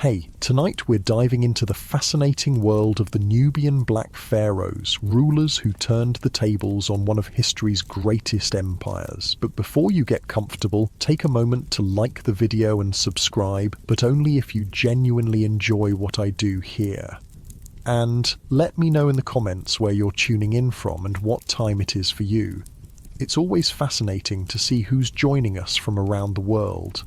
Hey, tonight we're diving into the fascinating world of the Nubian Black Pharaohs, rulers who turned the tables on one of history's greatest empires. But before you get comfortable, take a moment to like the video and subscribe, but only if you genuinely enjoy what I do here. And let me know in the comments where you're tuning in from and what time it is for you. It's always fascinating to see who's joining us from around the world.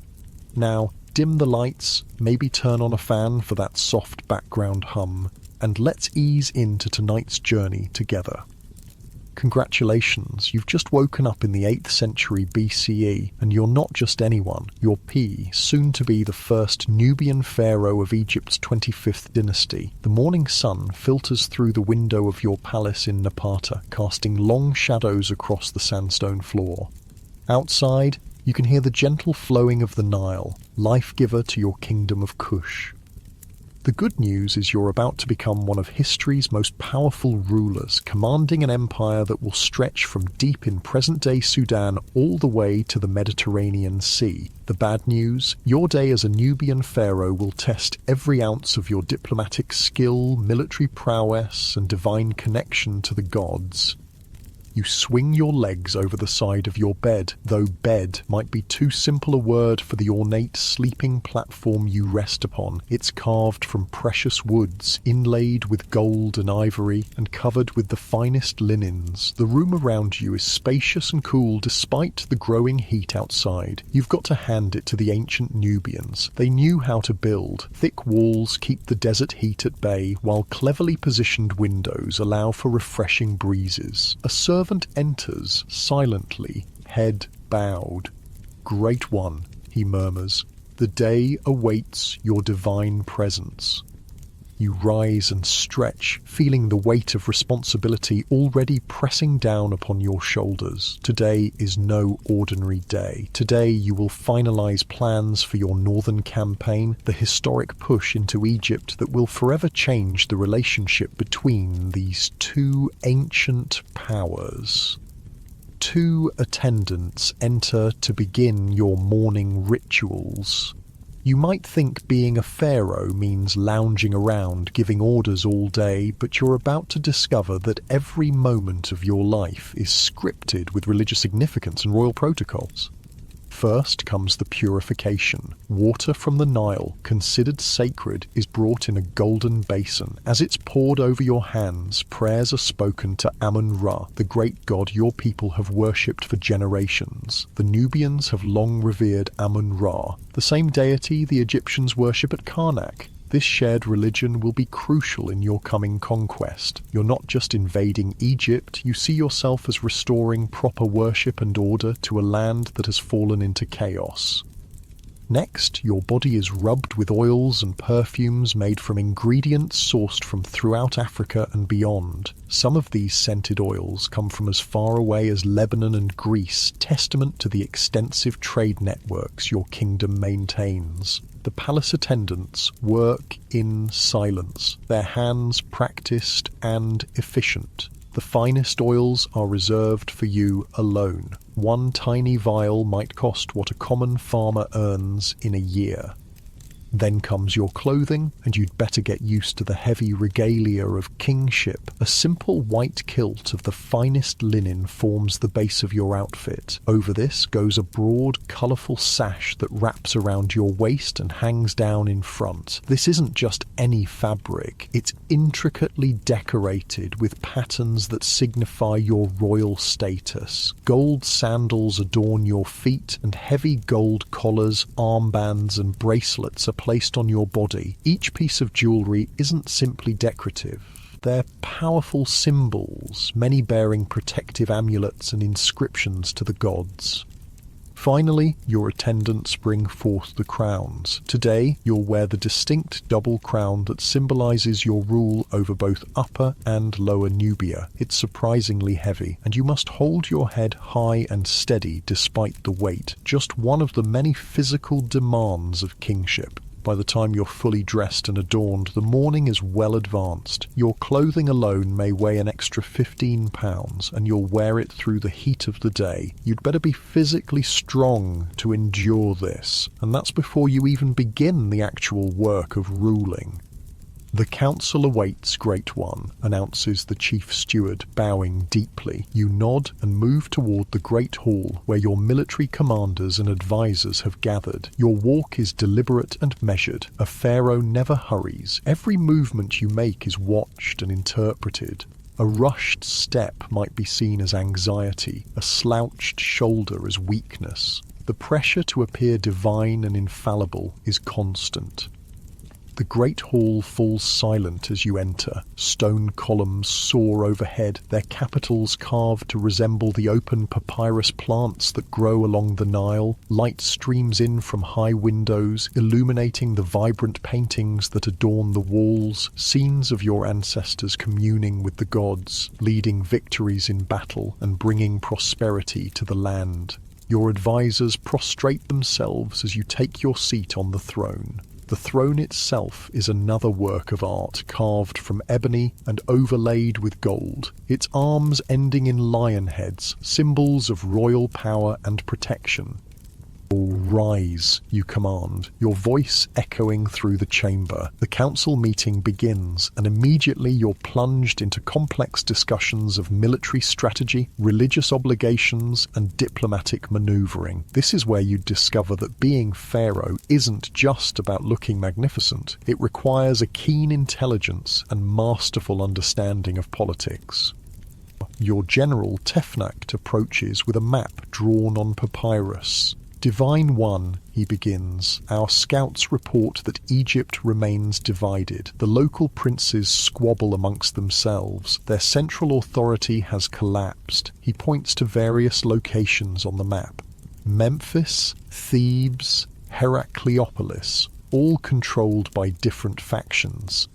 Now, dim the lights, maybe turn on a fan for that soft background hum, and let's ease into tonight's journey together. Congratulations, you've just woken up in the 8th century BCE, and you're not just anyone, you're P, soon to be the first Nubian pharaoh of Egypt's 25th dynasty. The morning sun filters through the window of your palace in Napata, casting long shadows across the sandstone floor. Outside, you can hear the gentle flowing of the Nile, life-giver to your kingdom of Kush. The good news is you're about to become one of history's most powerful rulers, commanding an empire that will stretch from deep in present-day Sudan all the way to the Mediterranean Sea. The bad news? Your day as a Nubian pharaoh will test every ounce of your diplomatic skill, military prowess, and divine connection to the gods. You swing your legs over the side of your bed, though bed might be too simple a word for the ornate sleeping platform you rest upon. It's carved from precious woods, inlaid with gold and ivory, and covered with the finest linens. The room around you is spacious and cool despite the growing heat outside. You've got to hand it to the ancient Nubians. They knew how to build. Thick walls keep the desert heat at bay, while cleverly positioned windows allow for refreshing breezes. A servant enters silently, head bowed. "Great one," he murmurs, "the day awaits your divine presence." You rise and stretch, feeling the weight of responsibility already pressing down upon your shoulders. Today is no ordinary day. Today you will finalize plans for your northern campaign, the historic push into Egypt that will forever change the relationship between these two ancient powers. Two attendants enter to begin your morning rituals. You might think being a pharaoh means lounging around, giving orders all day, but you're about to discover that every moment of your life is scripted with religious significance and royal protocols. First comes the purification. Water from the Nile, considered sacred, is brought in a golden basin. As it's poured over your hands, prayers are spoken to Amun-Ra, the great god your people have worshipped for generations. The Nubians have long revered Amun-Ra, the same deity the Egyptians worship at Karnak. This shared religion will be crucial in your coming conquest. You're not just invading Egypt, you see yourself as restoring proper worship and order to a land that has fallen into chaos. Next, your body is rubbed with oils and perfumes made from ingredients sourced from throughout Africa and beyond. Some of these scented oils come from as far away as Lebanon and Greece, testament to the extensive trade networks your kingdom maintains. The palace attendants work in silence, their hands practiced and efficient. The finest oils are reserved for you alone. One tiny vial might cost what a common farmer earns in a year. Then comes your clothing, and you'd better get used to the heavy regalia of kingship. A simple white kilt of the finest linen forms the base of your outfit. Over this goes a broad, colourful sash that wraps around your waist and hangs down in front. This isn't just any fabric, it's intricately decorated with patterns that signify your royal status. Gold sandals adorn your feet, and heavy gold collars, armbands and bracelets are placed on your body. Each piece of jewellery isn't simply decorative. They're powerful symbols, many bearing protective amulets and inscriptions to the gods. Finally, your attendants bring forth the crowns. Today, you'll wear the distinct double crown that symbolises your rule over both Upper and Lower Nubia. It's surprisingly heavy, and you must hold your head high and steady despite the weight, just one of the many physical demands of kingship. By the time you're fully dressed and adorned, the morning is well advanced. Your clothing alone may weigh an extra 15 pounds, and you'll wear it through the heat of the day. You'd better be physically strong to endure this, and that's before you even begin the actual work of ruling. "The council awaits, Great One," announces the chief steward, bowing deeply. You nod and move toward the great hall where your military commanders and advisors have gathered. Your walk is deliberate and measured. A pharaoh never hurries. Every movement you make is watched and interpreted. A rushed step might be seen as anxiety, a slouched shoulder as weakness. The pressure to appear divine and infallible is constant. The great hall falls silent as you enter. Stone columns soar overhead, their capitals carved to resemble the open papyrus plants that grow along the Nile. Light streams in from high windows, illuminating the vibrant paintings that adorn the walls, scenes of your ancestors communing with the gods, leading victories in battle and bringing prosperity to the land. Your advisors prostrate themselves as you take your seat on the throne. The throne itself is another work of art carved from ebony and overlaid with gold, its arms ending in lion heads, symbols of royal power and protection. "Rise," you command, your voice echoing through the chamber. The council meeting begins, and immediately you're plunged into complex discussions of military strategy, religious obligations, and diplomatic maneuvering. This is where you discover that being pharaoh isn't just about looking magnificent. It requires a keen intelligence and masterful understanding of politics. Your general Tefnakt approaches with a map drawn on papyrus. "Divine One," he begins, "our scouts report that Egypt remains divided. The local princes squabble amongst themselves. Their central authority has collapsed." He points to various locations on the map. Memphis, Thebes, Heracleopolis, all controlled by different factions.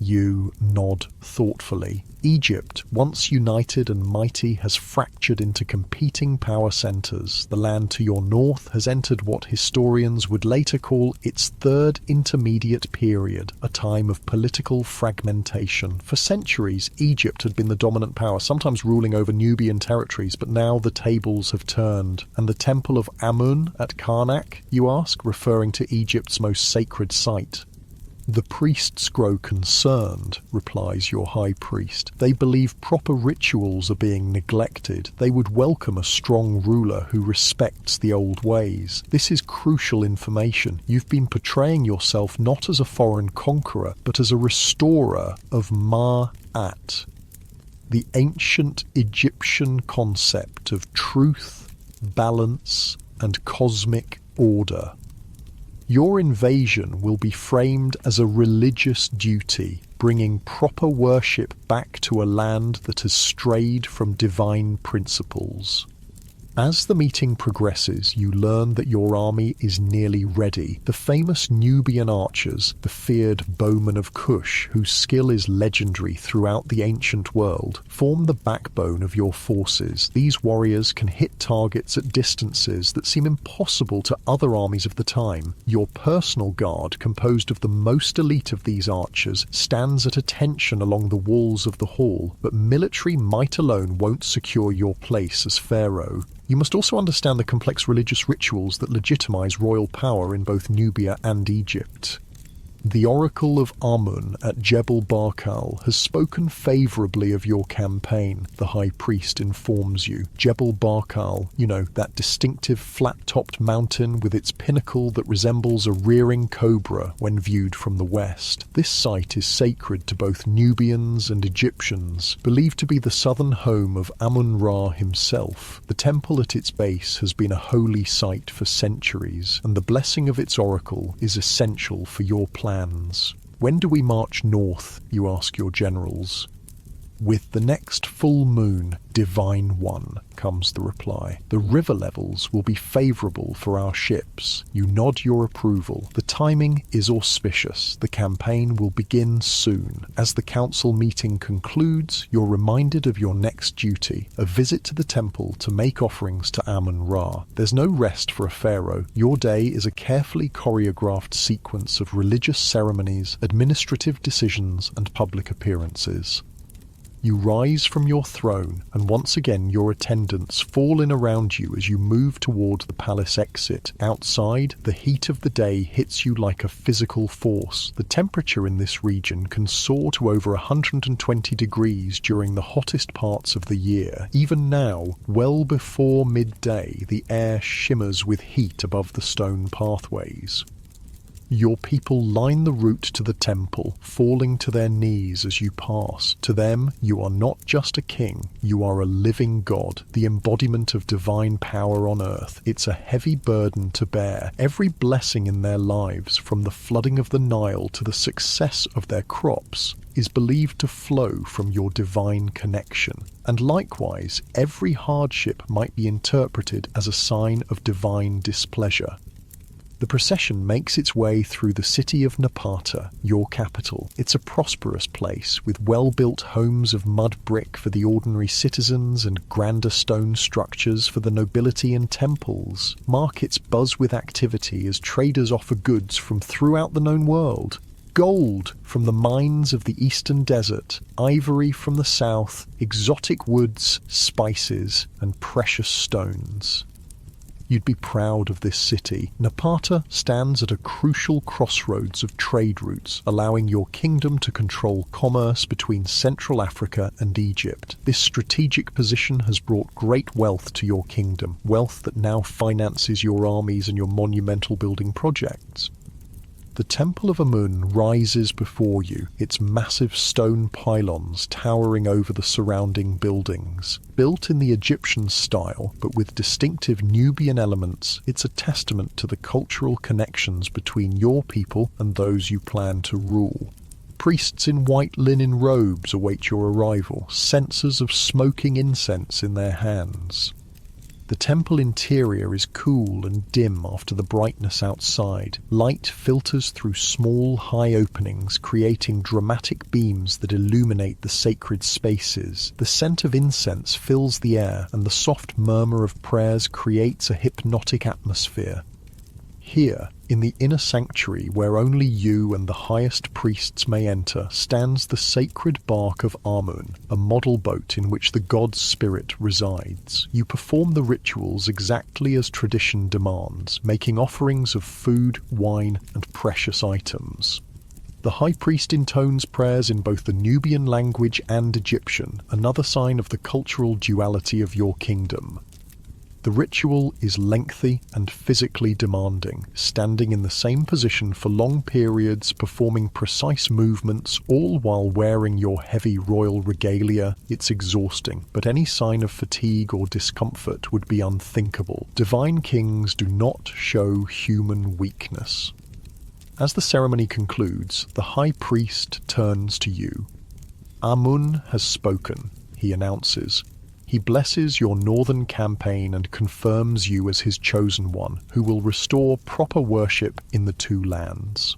You nod thoughtfully. Egypt, once united and mighty, has fractured into competing power centers. The land to your north has entered what historians would later call its third intermediate period, a time of political fragmentation. For centuries, Egypt had been the dominant power, sometimes ruling over Nubian territories, but now the tables have turned. "And the temple of Amun at Karnak," you ask, referring to Egypt's most sacred site. "The priests grow concerned," replies your high priest. "They believe proper rituals are being neglected. They would welcome a strong ruler who respects the old ways. This is crucial information. You've been portraying yourself not as a foreign conqueror, but as a restorer of Ma'at, the ancient Egyptian concept of truth, balance, and cosmic order. Your invasion will be framed as a religious duty, bringing proper worship back to a land that has strayed from divine principles. As the meeting progresses, you learn that your army is nearly ready. The famous Nubian archers, the feared bowmen of Kush, whose skill is legendary throughout the ancient world, form the backbone of your forces. These warriors can hit targets at distances that seem impossible to other armies of the time. Your personal guard, composed of the most elite of these archers, stands at attention along the walls of the hall, but military might alone won't secure your place as pharaoh. You must also understand the complex religious rituals that legitimize royal power in both Nubia and Egypt. The Oracle of Amun at Jebel Barkal has spoken favorably of your campaign, the High Priest informs you. Jebel Barkal, that distinctive flat-topped mountain with its pinnacle that resembles a rearing cobra when viewed from the west. This site is sacred to both Nubians and Egyptians, believed to be the southern home of Amun-Ra himself. The temple at its base has been a holy site for centuries, and the blessing of its oracle is essential for your plans. When do we march north, you ask your generals? "With the next full moon, divine one," comes the reply. "The river levels will be favourable for our ships." You nod your approval. The timing is auspicious. The campaign will begin soon. As the council meeting concludes, you're reminded of your next duty, a visit to the temple to make offerings to Amun-Ra. There's no rest for a pharaoh. Your day is a carefully choreographed sequence of religious ceremonies, administrative decisions, and public appearances. You rise from your throne, and once again your attendants fall in around you as you move toward the palace exit. Outside, the heat of the day hits you like a physical force. The temperature in this region can soar to over 120 degrees during the hottest parts of the year. Even now, well before midday, the air shimmers with heat above the stone pathways. Your people line the route to the temple, falling to their knees as you pass. To them, you are not just a king, you are a living god, the embodiment of divine power on earth. It's a heavy burden to bear. Every blessing in their lives, from the flooding of the Nile to the success of their crops, is believed to flow from your divine connection. And likewise, every hardship might be interpreted as a sign of divine displeasure. The procession makes its way through the city of Napata, your capital. It's a prosperous place, with well-built homes of mud brick for the ordinary citizens and grander stone structures for the nobility and temples. Markets buzz with activity as traders offer goods from throughout the known world. Gold from the mines of the eastern desert, ivory from the south, exotic woods, spices, and precious stones. You'd be proud of this city. Napata stands at a crucial crossroads of trade routes, allowing your kingdom to control commerce between Central Africa and Egypt. This strategic position has brought great wealth to your kingdom, wealth that now finances your armies and your monumental building projects. The Temple of Amun rises before you, its massive stone pylons towering over the surrounding buildings. Built in the Egyptian style, but with distinctive Nubian elements, it's a testament to the cultural connections between your people and those you plan to rule. Priests in white linen robes await your arrival, censers of smoking incense in their hands. The temple interior is cool and dim after the brightness outside. Light filters through small, high openings, creating dramatic beams that illuminate the sacred spaces. The scent of incense fills the air, and the soft murmur of prayers creates a hypnotic atmosphere. Here, in the inner sanctuary where only you and the highest priests may enter, stands the sacred bark of Amun, a model boat in which the god's spirit resides. You perform the rituals exactly as tradition demands, making offerings of food, wine, and precious items. The high priest intones prayers in both the Nubian language and Egyptian, another sign of the cultural duality of your kingdom. The ritual is lengthy and physically demanding, standing in the same position for long periods, performing precise movements, all while wearing your heavy royal regalia. It's exhausting, but any sign of fatigue or discomfort would be unthinkable. Divine kings do not show human weakness. As the ceremony concludes, the high priest turns to you. "Amun has spoken," he announces. He blesses your northern campaign and confirms you as his chosen one, who will restore proper worship in the two lands.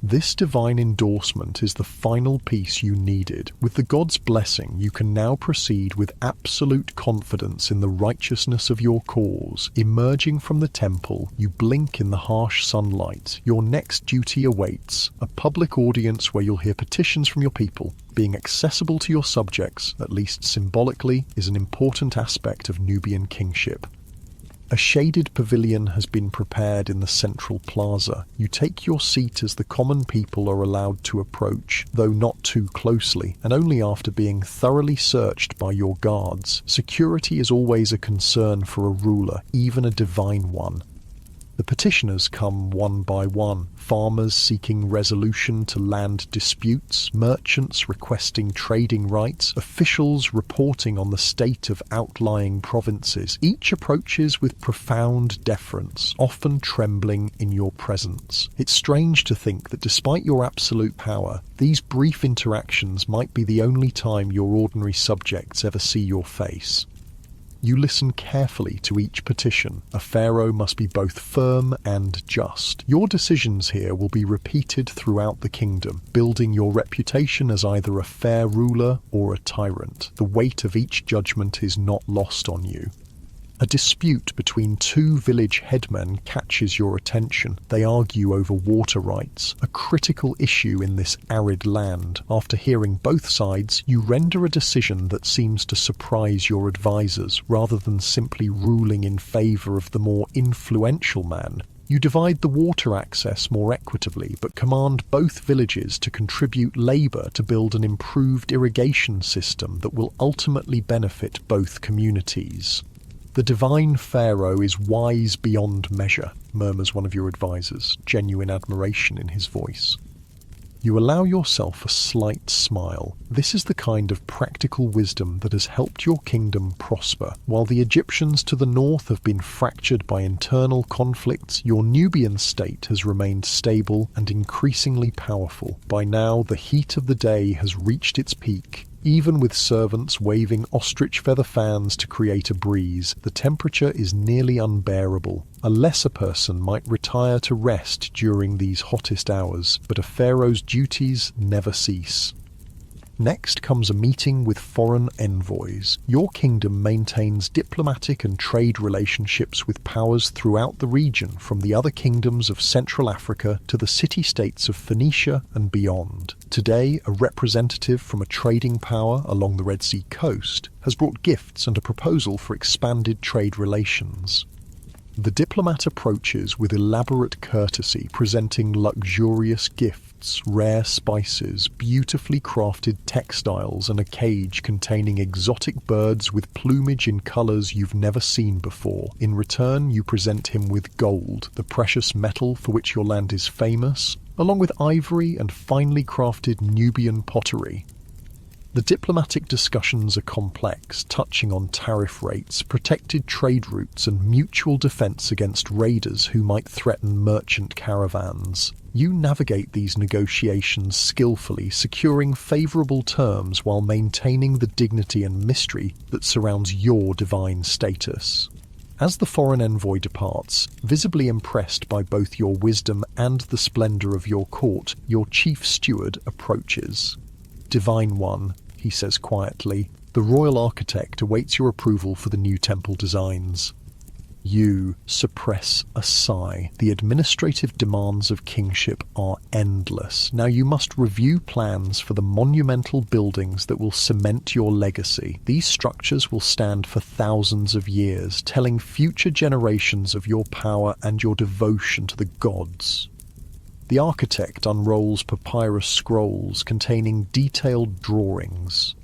This divine endorsement is the final piece you needed. With the god's blessing, you can now proceed with absolute confidence in the righteousness of your cause. Emerging from the temple, you blink in the harsh sunlight. Your next duty awaits, a public audience where you'll hear petitions from your people. Being accessible to your subjects, at least symbolically, is an important aspect of Nubian kingship. A shaded pavilion has been prepared in the central plaza. You take your seat as the common people are allowed to approach, though not too closely, and only after being thoroughly searched by your guards. Security is always a concern for a ruler, even a divine one. The petitioners come one by one, farmers seeking resolution to land disputes, merchants requesting trading rights, officials reporting on the state of outlying provinces. Each approaches with profound deference, often trembling in your presence. It's strange to think that despite your absolute power, these brief interactions might be the only time your ordinary subjects ever see your face. You listen carefully to each petition. A pharaoh must be both firm and just. Your decisions here will be repeated throughout the kingdom, building your reputation as either a fair ruler or a tyrant. The weight of each judgment is not lost on you. A dispute between two village headmen catches your attention. They argue over water rights, a critical issue in this arid land. After hearing both sides, you render a decision that seems to surprise your advisors, rather than simply ruling in favor of the more influential man. You divide the water access more equitably, but command both villages to contribute labor to build an improved irrigation system that will ultimately benefit both communities. "The divine Pharaoh is wise beyond measure," murmurs one of your advisors, genuine admiration in his voice. You allow yourself a slight smile. This is the kind of practical wisdom that has helped your kingdom prosper. While the Egyptians to the north have been fractured by internal conflicts, your Nubian state has remained stable and increasingly powerful. By now, the heat of the day has reached its peak. Even with servants waving ostrich feather fans to create a breeze, the temperature is nearly unbearable. A lesser person might retire to rest during these hottest hours, but a pharaoh's duties never cease. Next comes a meeting with foreign envoys. Your kingdom maintains diplomatic and trade relationships with powers throughout the region, from the other kingdoms of Central Africa to the city-states of Phoenicia and beyond. Today, a representative from a trading power along the Red Sea coast has brought gifts and a proposal for expanded trade relations. The diplomat approaches with elaborate courtesy, presenting luxurious gifts, rare spices, beautifully crafted textiles, and a cage containing exotic birds with plumage in colors you've never seen before. In return, you present him with gold, the precious metal for which your land is famous, along with ivory and finely crafted Nubian pottery. The diplomatic discussions are complex, touching on tariff rates, protected trade routes, and mutual defense against raiders who might threaten merchant caravans. You navigate these negotiations skillfully, securing favorable terms while maintaining the dignity and mystery that surrounds your divine status. As the foreign envoy departs, visibly impressed by both your wisdom and the splendor of your court, your chief steward approaches. "Divine One," he says quietly, "the royal architect awaits your approval for the new temple designs." You suppress a sigh. The administrative demands of kingship are endless. Now you must review plans for the monumental buildings that will cement your legacy. These structures will stand for thousands of years, telling future generations of your power and your devotion to the gods. The architect unrolls papyrus scrolls containing detailed drawings.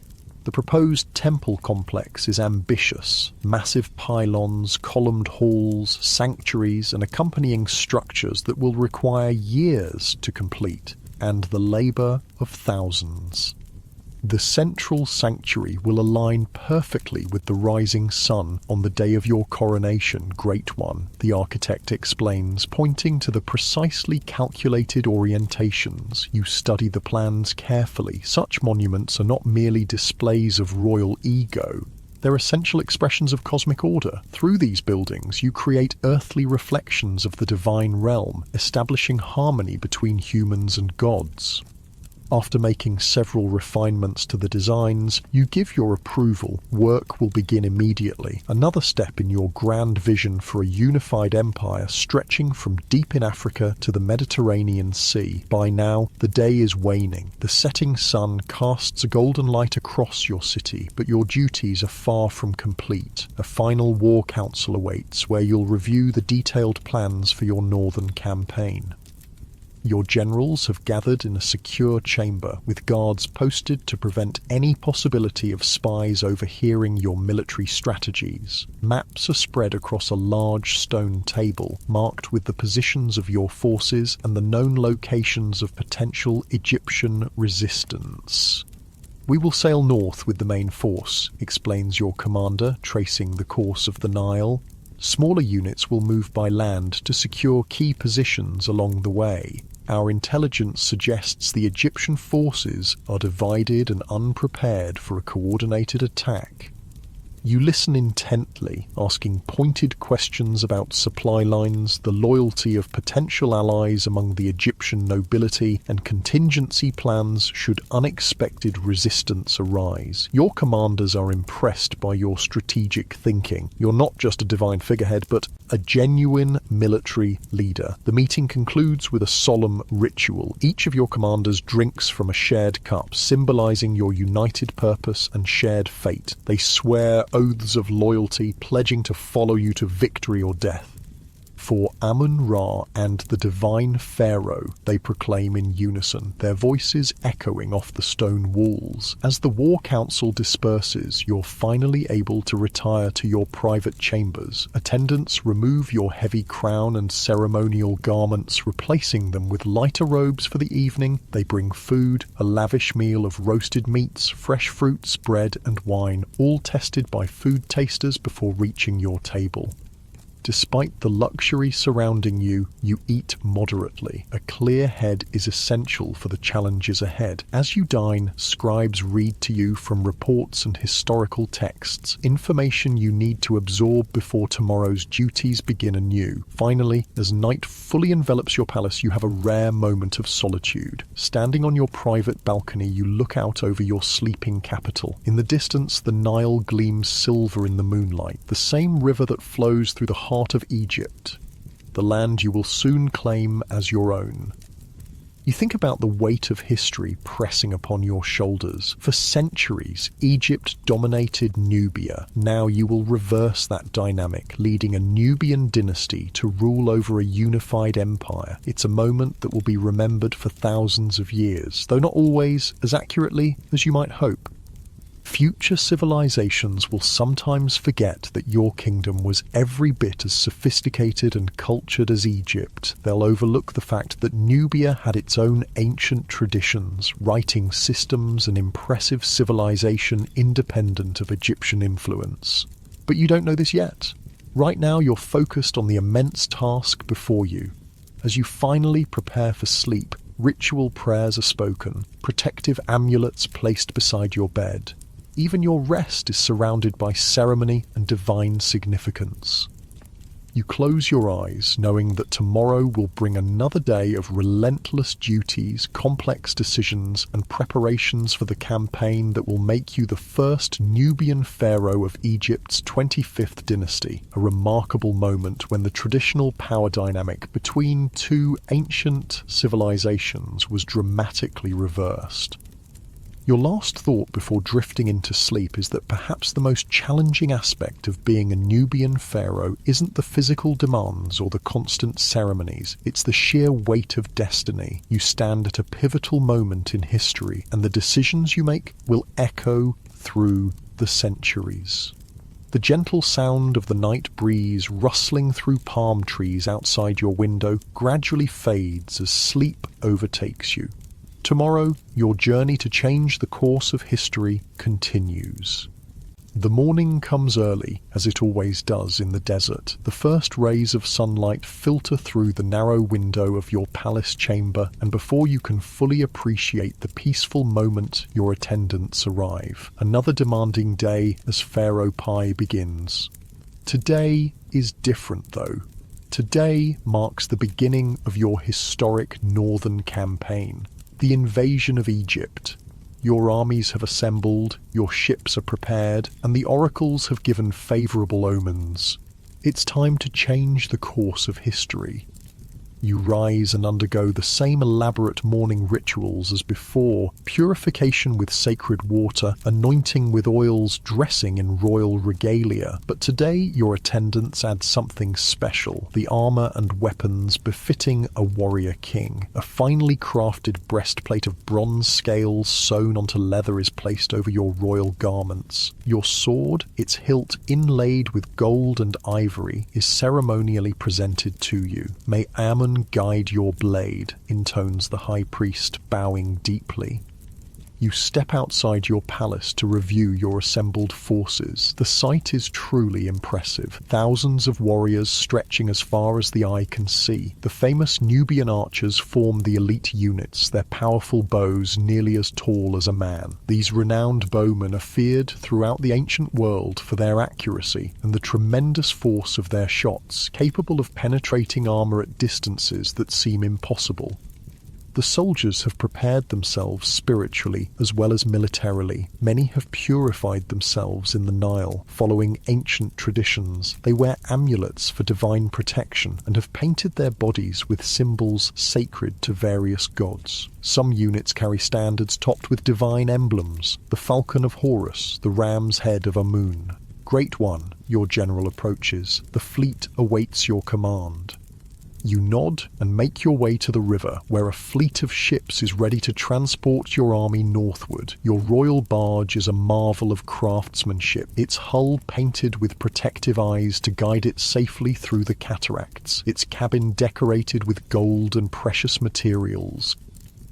The proposed temple complex is ambitious. Massive pylons, columned halls, sanctuaries, and accompanying structures that will require years to complete, and the labor of thousands. The central sanctuary will align perfectly with the rising sun on the day of your coronation, Great One, the architect explains, pointing to the precisely calculated orientations. You study the plans carefully. Such monuments are not merely displays of royal ego. They're essential expressions of cosmic order. Through these buildings, you create earthly reflections of the divine realm, establishing harmony between humans and gods. After making several refinements to the designs, you give your approval. Work will begin immediately. Another step in your grand vision for a unified empire stretching from deep in Africa to the Mediterranean Sea. By now, the day is waning. The setting sun casts a golden light across your city, but your duties are far from complete. A final war council awaits, where you'll review the detailed plans for your northern campaign. Your generals have gathered in a secure chamber, with guards posted to prevent any possibility of spies overhearing your military strategies. Maps are spread across a large stone table, marked with the positions of your forces and the known locations of potential Egyptian resistance. "We will sail north with the main force," explains your commander, tracing the course of the Nile. "Smaller units will move by land to secure key positions along the way. Our intelligence suggests the Egyptian forces are divided and unprepared for a coordinated attack." You listen intently, asking pointed questions about supply lines, the loyalty of potential allies among the Egyptian nobility, and contingency plans should unexpected resistance arise. Your commanders are impressed by your strategic thinking. You're not just a divine figurehead, but a genuine military leader. The meeting concludes with a solemn ritual. Each of your commanders drinks from a shared cup, symbolizing your united purpose and shared fate. They swear oaths of loyalty, pledging to follow you to victory or death. "For Amun-Ra and the divine Pharaoh," they proclaim in unison, their voices echoing off the stone walls. As the war council disperses, you're finally able to retire to your private chambers. Attendants remove your heavy crown and ceremonial garments, replacing them with lighter robes for the evening. They bring food, a lavish meal of roasted meats, fresh fruits, bread, and wine, all tested by food tasters before reaching your table. Despite the luxury surrounding you, you eat moderately. A clear head is essential for the challenges ahead. As you dine, scribes read to you from reports and historical texts, information you need to absorb before tomorrow's duties begin anew. Finally, as night fully envelops your palace, you have a rare moment of solitude. Standing on your private balcony, you look out over your sleeping capital. In the distance, the Nile gleams silver in the moonlight, the same river that flows through the heart of Egypt, the land you will soon claim as your own. You think about the weight of history pressing upon your shoulders. For centuries, Egypt dominated Nubia. Now you will reverse that dynamic, leading a Nubian dynasty to rule over a unified empire. It's a moment that will be remembered for thousands of years, though not always as accurately as you might hope. Future civilizations will sometimes forget that your kingdom was every bit as sophisticated and cultured as Egypt. They'll overlook the fact that Nubia had its own ancient traditions, writing systems and impressive civilization independent of Egyptian influence. But you don't know this yet. Right now you're focused on the immense task before you. As you finally prepare for sleep, ritual prayers are spoken, protective amulets placed beside your bed. Even your rest is surrounded by ceremony and divine significance. You close your eyes, knowing that tomorrow will bring another day of relentless duties, complex decisions, and preparations for the campaign that will make you the first Nubian pharaoh of Egypt's 25th dynasty, a remarkable moment when the traditional power dynamic between two ancient civilizations was dramatically reversed. Your last thought before drifting into sleep is that perhaps the most challenging aspect of being a Nubian pharaoh isn't the physical demands or the constant ceremonies, it's the sheer weight of destiny. You stand at a pivotal moment in history, and the decisions you make will echo through the centuries. The gentle sound of the night breeze rustling through palm trees outside your window gradually fades as sleep overtakes you. Tomorrow, your journey to change the course of history continues. The morning comes early, as it always does in the desert. The first rays of sunlight filter through the narrow window of your palace chamber, and before you can fully appreciate the peaceful moment, your attendants arrive. Another demanding day as Pharaoh Pi begins. Today is different, though. Today marks the beginning of your historic northern campaign. The invasion of Egypt. Your armies have assembled, your ships are prepared, and the oracles have given favourable omens. It's time to change the course of history. You rise and undergo the same elaborate morning rituals as before: purification with sacred water, anointing with oils, dressing in royal regalia. But today your attendants add something special: the armor and weapons befitting a warrior king. A finely crafted breastplate of bronze scales sewn onto leather is placed over your royal garments. Your sword, its hilt inlaid with gold and ivory, is ceremonially presented to you. May Ammon guide your blade, intones the high priest, bowing deeply. You step outside your palace to review your assembled forces. The sight is truly impressive. Thousands of warriors stretching as far as the eye can see. The famous Nubian archers form the elite units, their powerful bows nearly as tall as a man. These renowned bowmen are feared throughout the ancient world for their accuracy and the tremendous force of their shots, capable of penetrating armor at distances that seem impossible. The soldiers have prepared themselves spiritually as well as militarily. Many have purified themselves in the Nile, following ancient traditions. They wear amulets for divine protection and have painted their bodies with symbols sacred to various gods. Some units carry standards topped with divine emblems: the falcon of Horus, the ram's head of Amun. Great One, your general approaches. The fleet awaits your command. You nod and make your way to the river, where a fleet of ships is ready to transport your army northward. Your royal barge is a marvel of craftsmanship, its hull painted with protective eyes to guide it safely through the cataracts, its cabin decorated with gold and precious materials.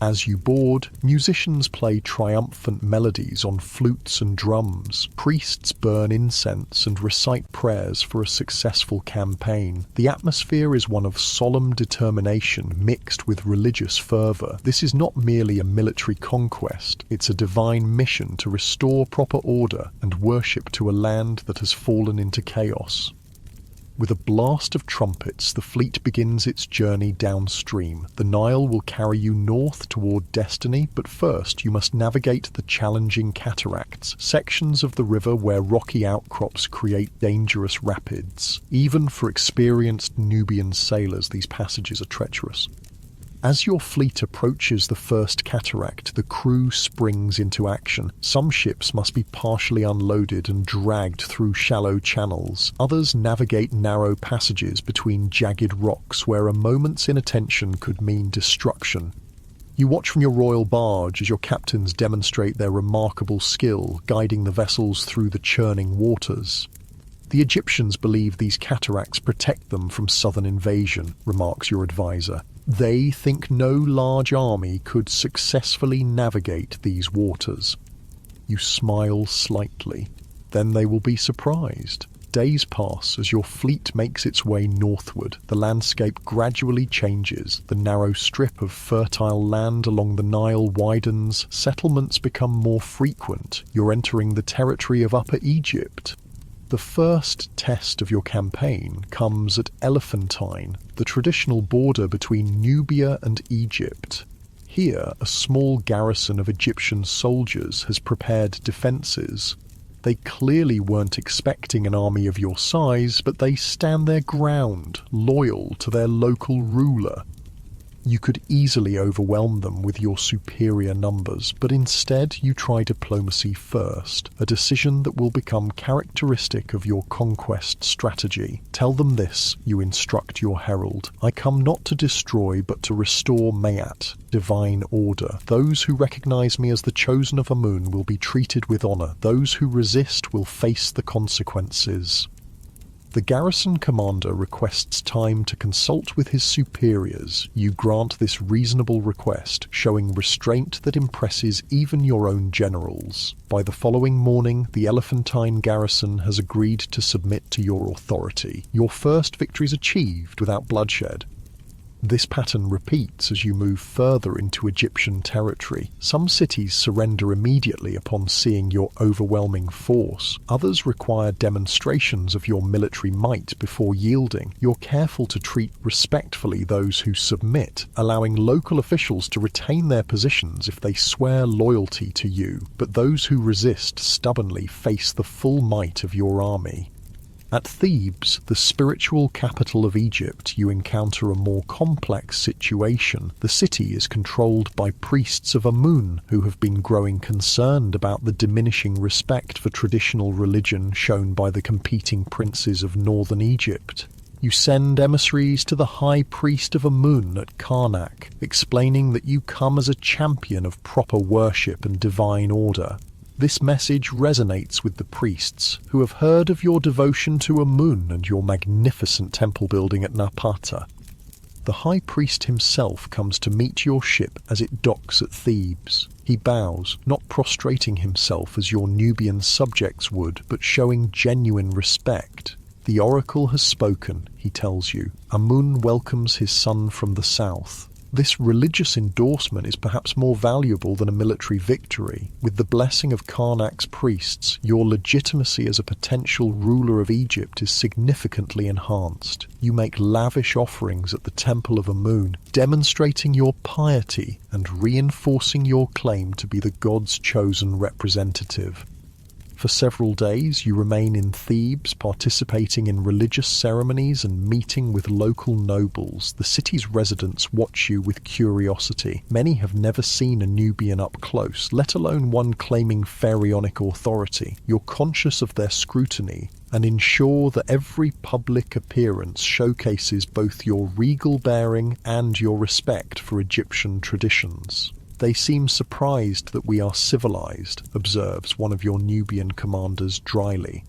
As you board, musicians play triumphant melodies on flutes and drums. Priests burn incense and recite prayers for a successful campaign. The atmosphere is one of solemn determination mixed with religious fervor. This is not merely a military conquest, it's a divine mission to restore proper order and worship to a land that has fallen into chaos. With a blast of trumpets, the fleet begins its journey downstream. The Nile will carry you north toward destiny, but first you must navigate the challenging cataracts, sections of the river where rocky outcrops create dangerous rapids. Even for experienced Nubian sailors, these passages are treacherous. As your fleet approaches the first cataract, the crew springs into action. Some ships must be partially unloaded and dragged through shallow channels. Others navigate narrow passages between jagged rocks where a moment's inattention could mean destruction. You watch from your royal barge as your captains demonstrate their remarkable skill, guiding the vessels through the churning waters. The Egyptians believe these cataracts protect them from southern invasion, remarks your advisor. They think no large army could successfully navigate these waters. You smile slightly. Then they will be surprised. Days pass as your fleet makes its way northward. The landscape gradually changes. The narrow strip of fertile land along the Nile widens. Settlements become more frequent. You're entering the territory of Upper Egypt. The first test of your campaign comes at Elephantine, the traditional border between Nubia and Egypt. Here, a small garrison of Egyptian soldiers has prepared defences. They clearly weren't expecting an army of your size, but they stand their ground, loyal to their local ruler. You could easily overwhelm them with your superior numbers, but instead you try diplomacy first, a decision that will become characteristic of your conquest strategy. Tell them this, you instruct your herald. I come not to destroy, but to restore Mayat, divine order. Those who recognize me as the chosen of Amun will be treated with honor. Those who resist will face the consequences. The garrison commander requests time to consult with his superiors. You grant this reasonable request, showing restraint that impresses even your own generals. By the following morning, the Elephantine garrison has agreed to submit to your authority. Your first victory is achieved without bloodshed. This pattern repeats as you move further into Egyptian territory. Some cities surrender immediately upon seeing your overwhelming force. Others require demonstrations of your military might before yielding. You're careful to treat respectfully those who submit, allowing local officials to retain their positions if they swear loyalty to you. But those who resist stubbornly face the full might of your army. At Thebes, the spiritual capital of Egypt, you encounter a more complex situation. The city is controlled by priests of Amun who have been growing concerned about the diminishing respect for traditional religion shown by the competing princes of northern Egypt. You send emissaries to the high priest of Amun at Karnak, explaining that you come as a champion of proper worship and divine order. This message resonates with the priests, who have heard of your devotion to Amun and your magnificent temple building at Napata. The high priest himself comes to meet your ship as it docks at Thebes. He bows, not prostrating himself as your Nubian subjects would, but showing genuine respect. The oracle has spoken, he tells you. Amun welcomes his son from the south. This religious endorsement is perhaps more valuable than a military victory. With the blessing of Karnak's priests, your legitimacy as a potential ruler of Egypt is significantly enhanced. You make lavish offerings at the temple of Amun, demonstrating your piety and reinforcing your claim to be the god's chosen representative. For several days, you remain in Thebes, participating in religious ceremonies and meeting with local nobles. The city's residents watch you with curiosity. Many have never seen a Nubian up close, let alone one claiming pharaonic authority. You're conscious of their scrutiny and ensure that every public appearance showcases both your regal bearing and your respect for Egyptian traditions. They seem surprised that we are civilized, observes one of your Nubian commanders dryly.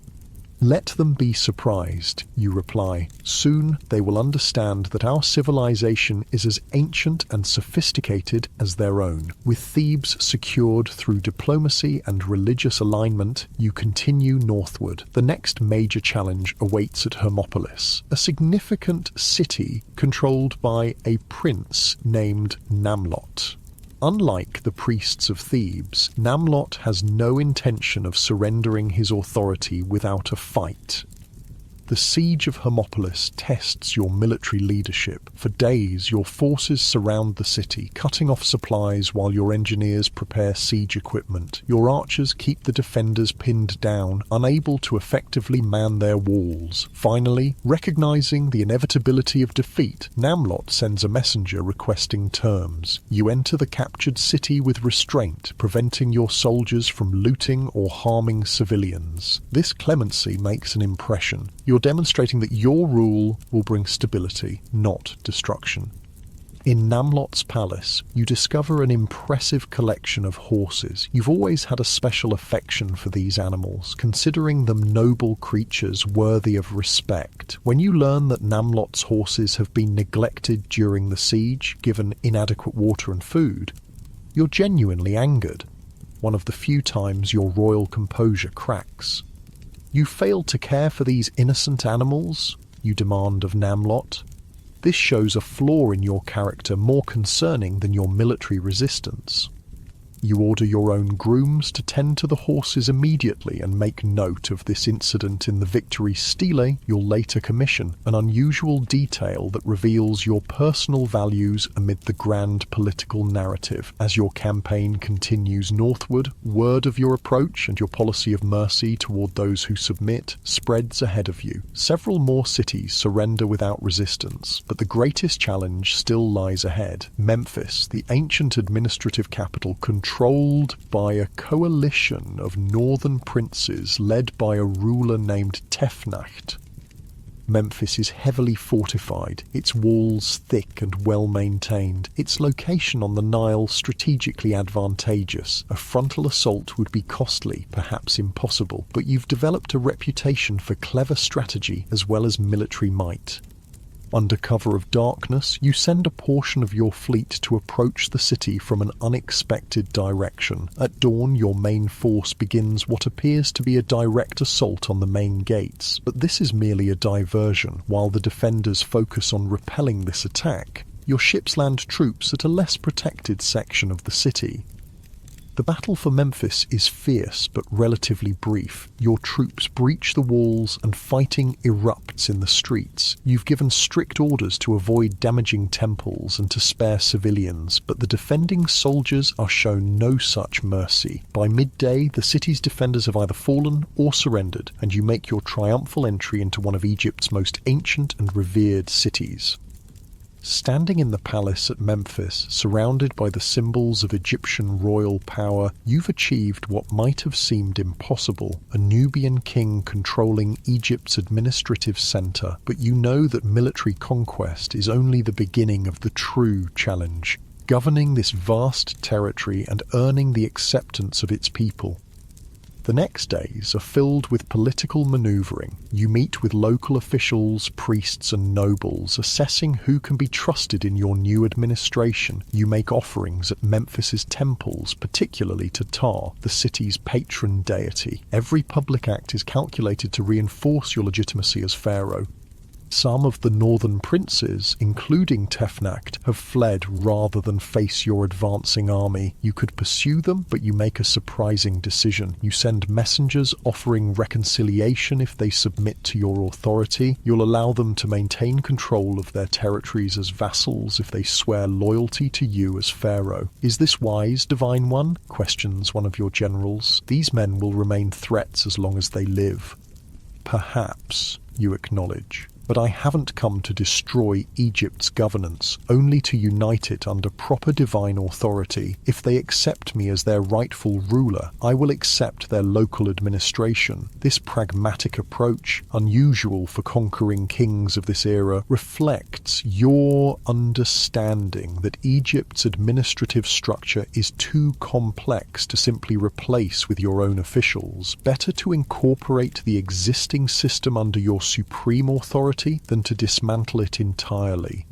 Let them be surprised, you reply. Soon they will understand that our civilization is as ancient and sophisticated as their own. With Thebes secured through diplomacy and religious alignment, you continue northward. The next major challenge awaits at Hermopolis, a significant city controlled by a prince named Namlot. Unlike the priests of Thebes, Namlot has no intention of surrendering his authority without a fight. The siege of Hermopolis tests your military leadership. For days, your forces surround the city, cutting off supplies while your engineers prepare siege equipment. Your archers keep the defenders pinned down, unable to effectively man their walls. Finally, recognizing the inevitability of defeat, Namlot sends a messenger requesting terms. You enter the captured city with restraint, preventing your soldiers from looting or harming civilians. This clemency makes an impression. You're demonstrating that your rule will bring stability, not destruction. In Namlot's palace, you discover an impressive collection of horses. You've always had a special affection for these animals, considering them noble creatures worthy of respect. When you learn that Namlot's horses have been neglected during the siege, given inadequate water and food, you're genuinely angered. One of the few times your royal composure cracks. You failed to care for these innocent animals, you demand of Namlot. This shows a flaw in your character more concerning than your military resistance. You order your own grooms to tend to the horses immediately and make note of this incident in the victory stele you'll later commission, an unusual detail that reveals your personal values amid the grand political narrative. As your campaign continues northward, word of your approach and your policy of mercy toward those who submit spreads ahead of you. Several more cities surrender without resistance, but the greatest challenge still lies ahead. Memphis, the ancient administrative capital, controlled by a coalition of northern princes led by a ruler named Tefnacht. Memphis is heavily fortified, its walls thick and well maintained, its location on the Nile strategically advantageous. A frontal assault would be costly, perhaps impossible, but you've developed a reputation for clever strategy as well as military might. Under cover of darkness, you send a portion of your fleet to approach the city from an unexpected direction. At dawn, your main force begins what appears to be a direct assault on the main gates, but this is merely a diversion. While the defenders focus on repelling this attack, your ships land troops at a less protected section of the city. The battle for Memphis is fierce but relatively brief. Your troops breach the walls and fighting erupts in the streets. You've given strict orders to avoid damaging temples and to spare civilians, but the defending soldiers are shown no such mercy. By midday, the city's defenders have either fallen or surrendered, and you make your triumphal entry into one of Egypt's most ancient and revered cities. Standing in the palace at Memphis, surrounded by the symbols of Egyptian royal power, you've achieved what might have seemed impossible, a Nubian king controlling Egypt's administrative center. But you know that military conquest is only the beginning of the true challenge, governing this vast territory and earning the acceptance of its people. The next days are filled with political maneuvering. You meet with local officials, priests and nobles, assessing who can be trusted in your new administration. You make offerings at Memphis's temples, particularly to Ptah, the city's patron deity. Every public act is calculated to reinforce your legitimacy as pharaoh. Some of the northern princes, including Tefnakht, have fled rather than face your advancing army. You could pursue them, but you make a surprising decision. You send messengers offering reconciliation if they submit to your authority. You'll allow them to maintain control of their territories as vassals if they swear loyalty to you as pharaoh. Is this wise, Divine One? Questions one of your generals. These men will remain threats as long as they live. Perhaps, you acknowledge. But I haven't come to destroy Egypt's governance, only to unite it under proper divine authority. If they accept me as their rightful ruler, I will accept their local administration. This pragmatic approach, unusual for conquering kings of this era, reflects your understanding that Egypt's administrative structure is too complex to simply replace with your own officials. Better to incorporate the existing system under your supreme authority than to dismantle it entirely.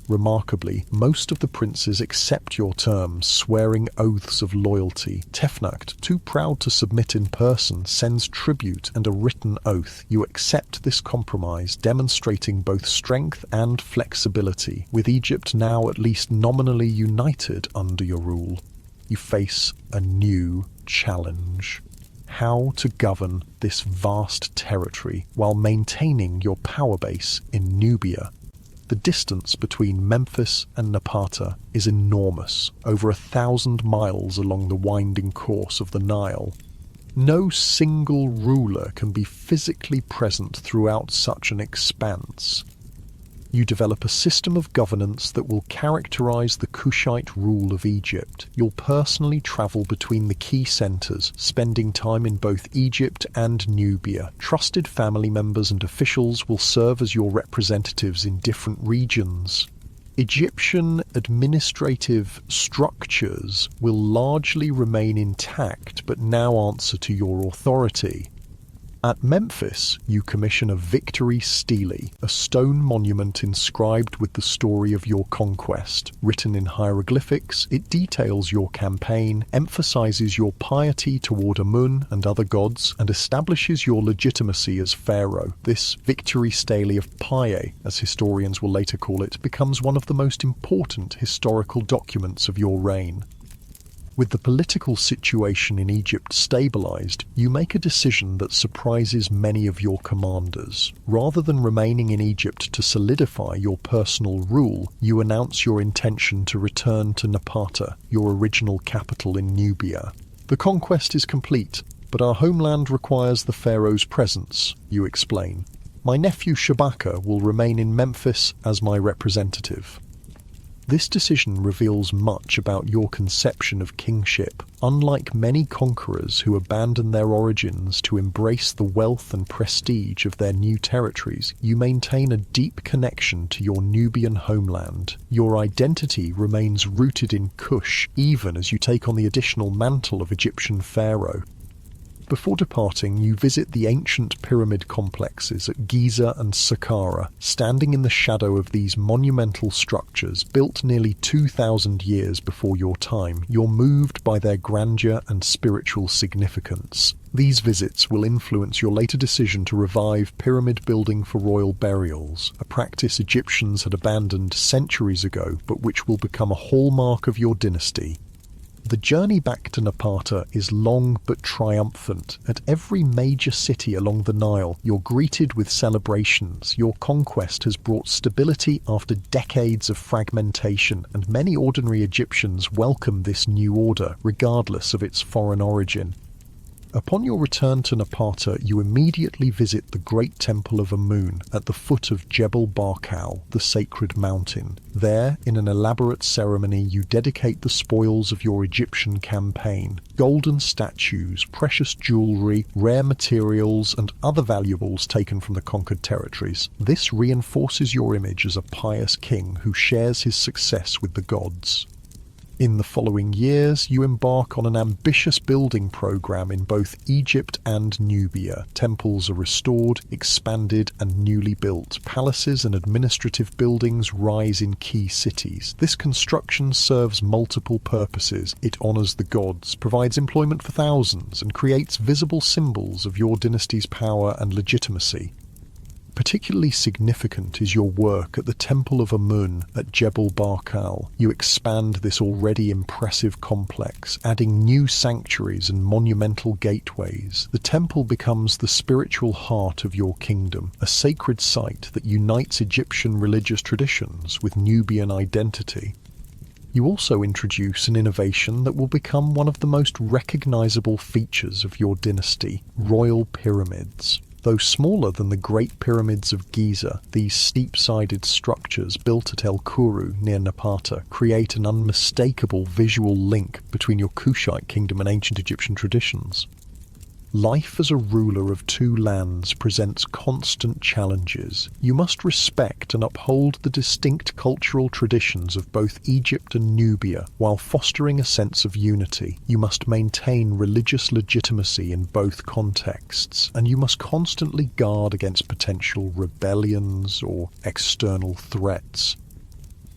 Remarkably, most of the princes accept your terms, swearing oaths of loyalty. Tefnakht, too proud to submit in person, sends tribute and a written oath. You accept this compromise, demonstrating both strength and flexibility. With Egypt now at least nominally united under your rule, you face a new challenge. How to govern this vast territory while maintaining your power base in Nubia. The distance between Memphis and Napata is enormous, over 1,000 miles along the winding course of the Nile. No single ruler can be physically present throughout such an expanse. You develop a system of governance that will characterize the Kushite rule of Egypt. You'll personally travel between the key centers, spending time in both Egypt and Nubia. Trusted family members and officials will serve as your representatives in different regions. Egyptian administrative structures will largely remain intact, but now answer to your authority. At Memphis, you commission a victory stele, a stone monument inscribed with the story of your conquest. Written in hieroglyphics, it details your campaign, emphasizes your piety toward Amun and other gods, and establishes your legitimacy as pharaoh. This victory stele of Paye, as historians will later call it, becomes one of the most important historical documents of your reign. With the political situation in Egypt stabilized, you make a decision that surprises many of your commanders. Rather than remaining in Egypt to solidify your personal rule, you announce your intention to return to Napata, your original capital in Nubia. The conquest is complete, but our homeland requires the pharaoh's presence, you explain. My nephew Shabaka will remain in Memphis as my representative. This decision reveals much about your conception of kingship. Unlike many conquerors who abandon their origins to embrace the wealth and prestige of their new territories, you maintain a deep connection to your Nubian homeland. Your identity remains rooted in Kush, even as you take on the additional mantle of Egyptian pharaoh. Before departing, you visit the ancient pyramid complexes at Giza and Saqqara. Standing in the shadow of these monumental structures, built nearly 2,000 years before your time, you're moved by their grandeur and spiritual significance. These visits will influence your later decision to revive pyramid building for royal burials, a practice Egyptians had abandoned centuries ago, but which will become a hallmark of your dynasty. The journey back to Napata is long but triumphant. At every major city along the Nile, you're greeted with celebrations. Your conquest has brought stability after decades of fragmentation, and many ordinary Egyptians welcome this new order, regardless of its foreign origin. Upon your return to Napata, you immediately visit the Great Temple of Amun at the foot of Jebel Barkal, the sacred mountain. There, in an elaborate ceremony, you dedicate the spoils of your Egyptian campaign: golden statues, precious jewellery, rare materials, and other valuables taken from the conquered territories. This reinforces your image as a pious king who shares his success with the gods. In the following years, you embark on an ambitious building program in both Egypt and Nubia. Temples are restored, expanded, and newly built. Palaces and administrative buildings rise in key cities. This construction serves multiple purposes. It honors the gods, provides employment for thousands, and creates visible symbols of your dynasty's power and legitimacy. Particularly significant is your work at the Temple of Amun at Jebel Barkal. You expand this already impressive complex, adding new sanctuaries and monumental gateways. The temple becomes the spiritual heart of your kingdom, a sacred site that unites Egyptian religious traditions with Nubian identity. You also introduce an innovation that will become one of the most recognizable features of your dynasty: royal pyramids. Though smaller than the Great Pyramids of Giza, these steep-sided structures built at El Kuru near Napata create an unmistakable visual link between your Kushite kingdom and ancient Egyptian traditions. Life as a ruler of two lands presents constant challenges. You must respect and uphold the distinct cultural traditions of both Egypt and Nubia while fostering a sense of unity. You must maintain religious legitimacy in both contexts, and you must constantly guard against potential rebellions or external threats.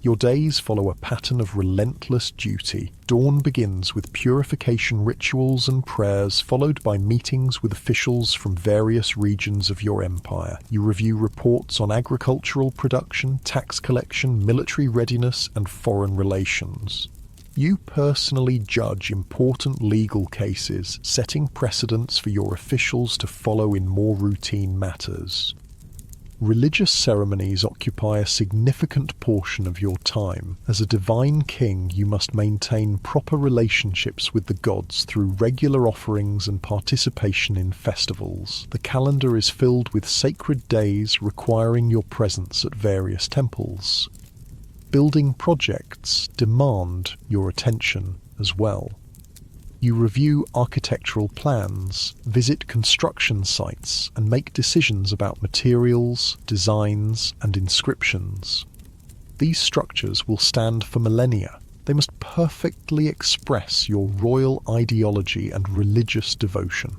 Your days follow a pattern of relentless duty. Dawn begins with purification rituals and prayers, followed by meetings with officials from various regions of your empire. You review reports on agricultural production, tax collection, military readiness, and foreign relations. You personally judge important legal cases, setting precedents for your officials to follow in more routine matters. Religious ceremonies occupy a significant portion of your time. As a divine king, you must maintain proper relationships with the gods through regular offerings and participation in festivals. The calendar is filled with sacred days requiring your presence at various temples. Building projects demand your attention as well. You review architectural plans, visit construction sites, and make decisions about materials, designs, and inscriptions. These structures will stand for millennia. They must perfectly express your royal ideology and religious devotion.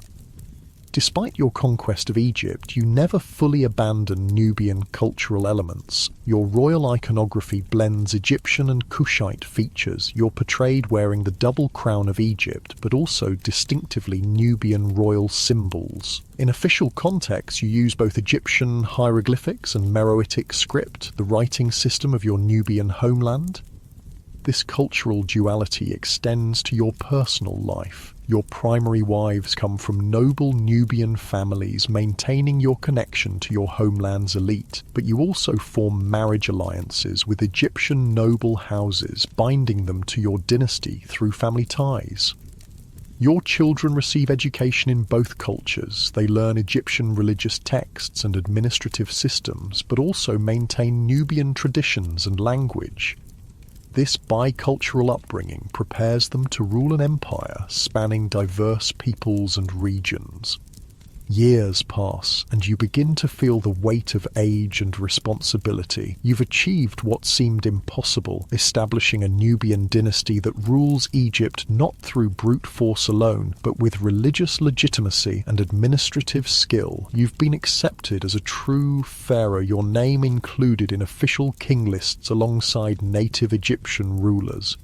Despite your conquest of Egypt, you never fully abandon Nubian cultural elements. Your royal iconography blends Egyptian and Kushite features. You're portrayed wearing the double crown of Egypt, but also distinctively Nubian royal symbols. In official contexts, you use both Egyptian hieroglyphics and Meroitic script, the writing system of your Nubian homeland. This cultural duality extends to your personal life. Your primary wives come from noble Nubian families, maintaining your connection to your homeland's elite, but you also form marriage alliances with Egyptian noble houses, binding them to your dynasty through family ties. Your children receive education in both cultures. They learn Egyptian religious texts and administrative systems, but also maintain Nubian traditions and language. This bicultural upbringing prepares them to rule an empire spanning diverse peoples and regions. Years pass, and you begin to feel the weight of age and responsibility. You've achieved what seemed impossible, establishing a Nubian dynasty that rules Egypt not through brute force alone, but with religious legitimacy and administrative skill. You've been accepted as a true pharaoh, your name included in official king lists alongside native Egyptian rulers.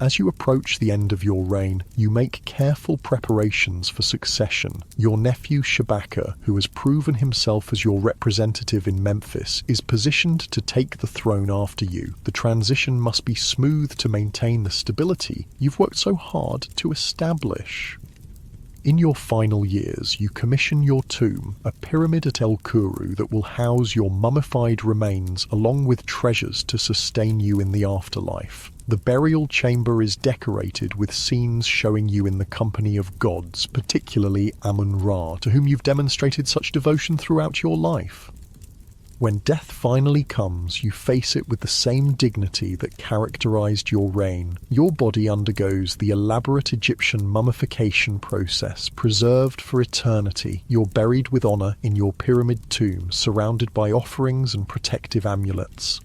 As you approach the end of your reign, you make careful preparations for succession. Your nephew Shabaka, who has proven himself as your representative in Memphis, is positioned to take the throne after you. The transition must be smooth to maintain the stability you've worked so hard to establish. In your final years, you commission your tomb, a pyramid at El Kuru that will house your mummified remains along with treasures to sustain you in the afterlife. The burial chamber is decorated with scenes showing you in the company of gods, particularly Amun-Ra, to whom you've demonstrated such devotion throughout your life. When death finally comes, you face it with the same dignity that characterized your reign. Your body undergoes the elaborate Egyptian mummification process, preserved for eternity. You're buried with honor in your pyramid tomb, surrounded by offerings and protective amulets.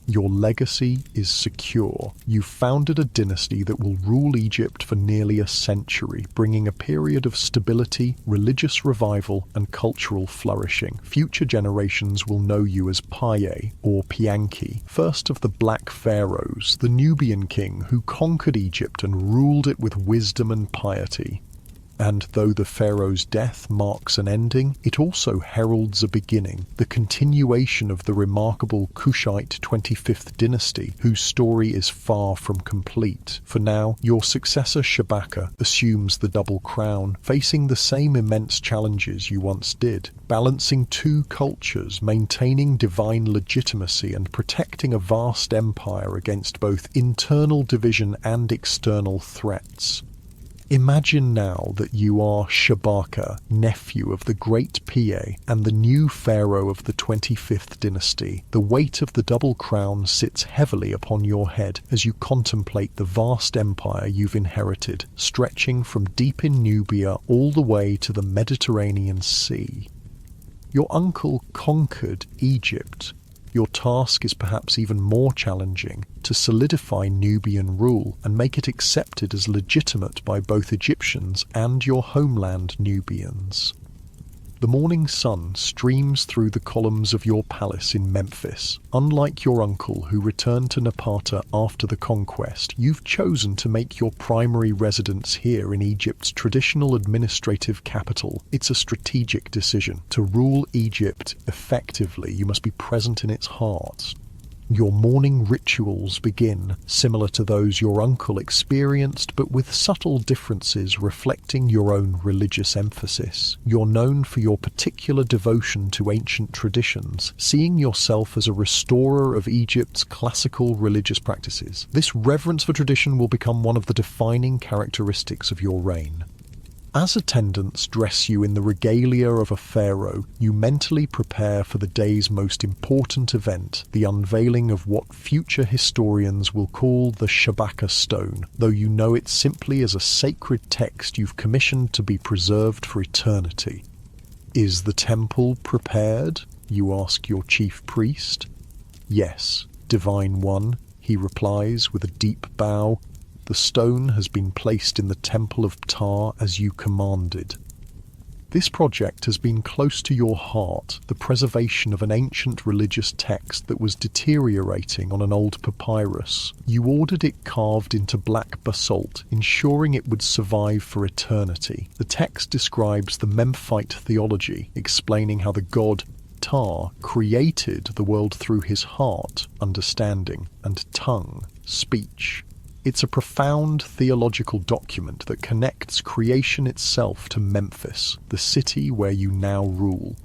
Your legacy is secure. You founded a dynasty that will rule Egypt for nearly a century, bringing a period of stability, religious revival, and cultural flourishing. Future generations will know you as Paye, or Pianki, first of the Black Pharaohs, the Nubian king who conquered Egypt and ruled it with wisdom and piety. And though the pharaoh's death marks an ending, it also heralds a beginning, the continuation of the remarkable Kushite 25th dynasty, whose story is far from complete. For now, your successor Shabaka assumes the double crown, facing the same immense challenges you once did, balancing two cultures, maintaining divine legitimacy and protecting a vast empire against both internal division and external threats. Imagine now that you are Shabaka, nephew of the great Piye and the new pharaoh of the 25th dynasty. The weight of the double crown sits heavily upon your head as you contemplate the vast empire you've inherited, stretching from deep in Nubia all the way to the Mediterranean Sea. Your uncle conquered Egypt. Your task is perhaps even more challenging: to solidify Nubian rule and make it accepted as legitimate by both Egyptians and your homeland Nubians. The morning sun streams through the columns of your palace in Memphis. Unlike your uncle who returned to Napata after the conquest, you've chosen to make your primary residence here in Egypt's traditional administrative capital. It's a strategic decision. To rule Egypt effectively, you must be present in its heart. Your morning rituals begin, similar to those your uncle experienced, but with subtle differences reflecting your own religious emphasis. You're known for your particular devotion to ancient traditions, seeing yourself as a restorer of Egypt's classical religious practices. This reverence for tradition will become one of the defining characteristics of your reign. As attendants dress you in the regalia of a pharaoh, you mentally prepare for the day's most important event, the unveiling of what future historians will call the Shabaka stone, though you know it simply as a sacred text you've commissioned to be preserved for eternity. Is the temple prepared? You ask your chief priest. Yes, Divine One, he replies with a deep bow. The stone has been placed in the Temple of Ptah as you commanded. This project has been close to your heart, the preservation of an ancient religious text that was deteriorating on an old papyrus. You ordered it carved into black basalt, ensuring it would survive for eternity. The text describes the Memphite theology, explaining how the god Ptah created the world through his heart, understanding, and tongue, speech. It's a profound theological document that connects creation itself to Memphis, the city where you now rule.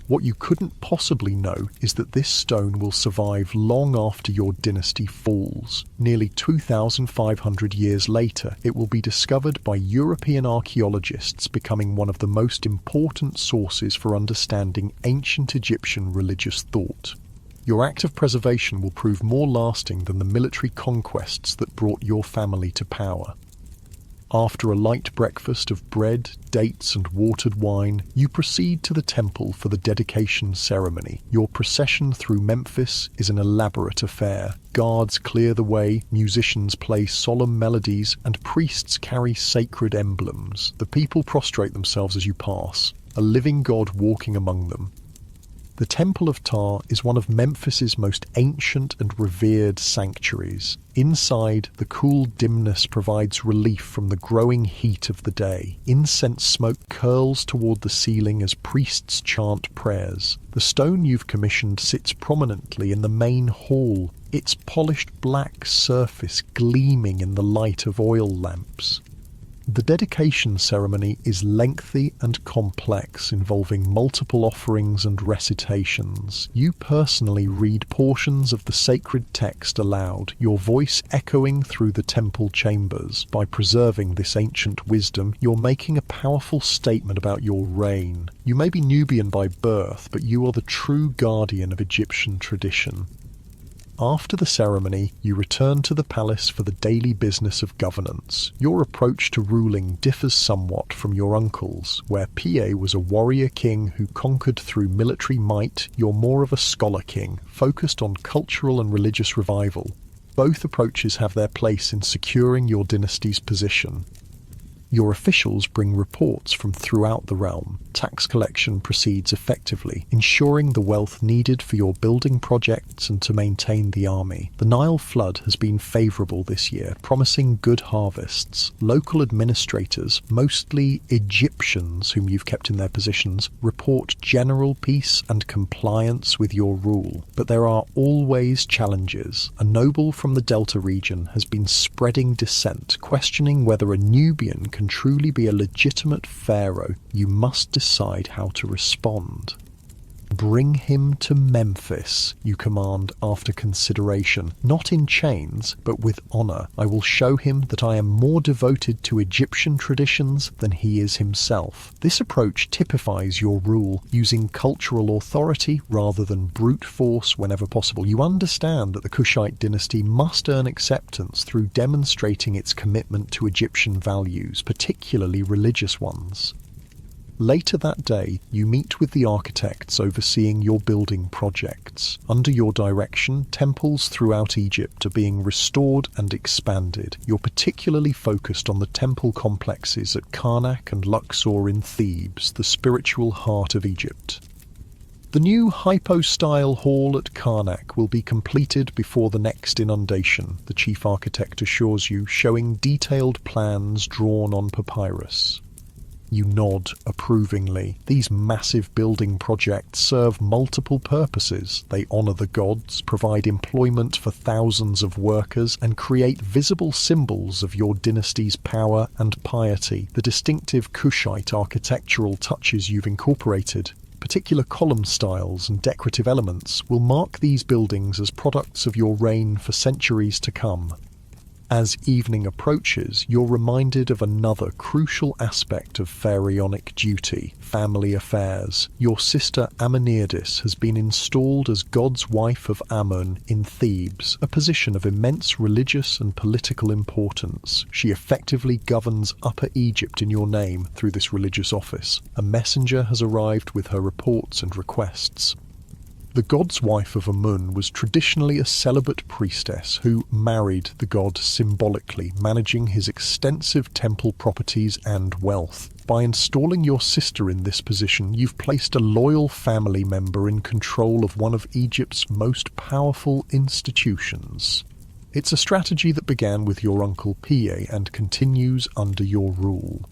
What you couldn't possibly know is that this stone will survive long after your dynasty falls. Nearly 2,500 years later, it will be discovered by European archaeologists, becoming one of the most important sources for understanding ancient Egyptian religious thought. Your act of preservation will prove more lasting than the military conquests that brought your family to power. After a light breakfast of bread, dates, and watered wine, you proceed to the temple for the dedication ceremony. Your procession through Memphis is an elaborate affair. Guards clear the way, musicians play solemn melodies, and priests carry sacred emblems. The people prostrate themselves as you pass, a living god walking among them. The Temple of Ptah is one of Memphis's most ancient and revered sanctuaries. Inside, the cool dimness provides relief from the growing heat of the day. Incense smoke curls toward the ceiling as priests chant prayers. The stone you've commissioned sits prominently in the main hall, its polished black surface gleaming in the light of oil lamps. The dedication ceremony is lengthy and complex, involving multiple offerings and recitations. You personally read portions of the sacred text aloud, your voice echoing through the temple chambers. By preserving this ancient wisdom, you're making a powerful statement about your reign. You may be Nubian by birth, but you are the true guardian of Egyptian tradition. After the ceremony, you return to the palace for the daily business of governance. Your approach to ruling differs somewhat from your uncle's. Where Pa was a warrior king who conquered through military might, you're more of a scholar king, focused on cultural and religious revival. Both approaches have their place in securing your dynasty's position. Your officials bring reports from throughout the realm. Tax collection proceeds effectively, ensuring the wealth needed for your building projects and to maintain the army. The Nile flood has been favourable this year, promising good harvests. Local administrators, mostly Egyptians whom you've kept in their positions, report general peace and compliance with your rule. But there are always challenges. A noble from the Delta region has been spreading dissent, questioning whether a Nubian can truly be a legitimate pharaoh. You must decide how to respond. Bring him to Memphis, you command after consideration, not in chains, but with honour. I will show him that I am more devoted to Egyptian traditions than he is himself. This approach typifies your rule, using cultural authority rather than brute force whenever possible. You understand that the Kushite dynasty must earn acceptance through demonstrating its commitment to Egyptian values, particularly religious ones. Later that day, you meet with the architects overseeing your building projects. Under your direction, temples throughout Egypt are being restored and expanded. You're particularly focused on the temple complexes at Karnak and Luxor in Thebes, the spiritual heart of Egypt. The new hypo-style hall at Karnak will be completed before the next inundation, the chief architect assures you, showing detailed plans drawn on papyrus. You nod approvingly. These massive building projects serve multiple purposes. They honour the gods, provide employment for thousands of workers, and create visible symbols of your dynasty's power and piety. The distinctive Kushite architectural touches you've incorporated, particular column styles and decorative elements, will mark these buildings as products of your reign for centuries to come. As evening approaches, you're reminded of another crucial aspect of pharaonic duty, family affairs. Your sister Amanirdis has been installed as God's wife of Amun in Thebes, a position of immense religious and political importance. She effectively governs Upper Egypt in your name through this religious office. A messenger has arrived with her reports and requests. The god's wife of Amun was traditionally a celibate priestess who married the god symbolically, managing his extensive temple properties and wealth. By installing your sister in this position, you've placed a loyal family member in control of one of Egypt's most powerful institutions. It's a strategy that began with your uncle Pa and continues under your rule.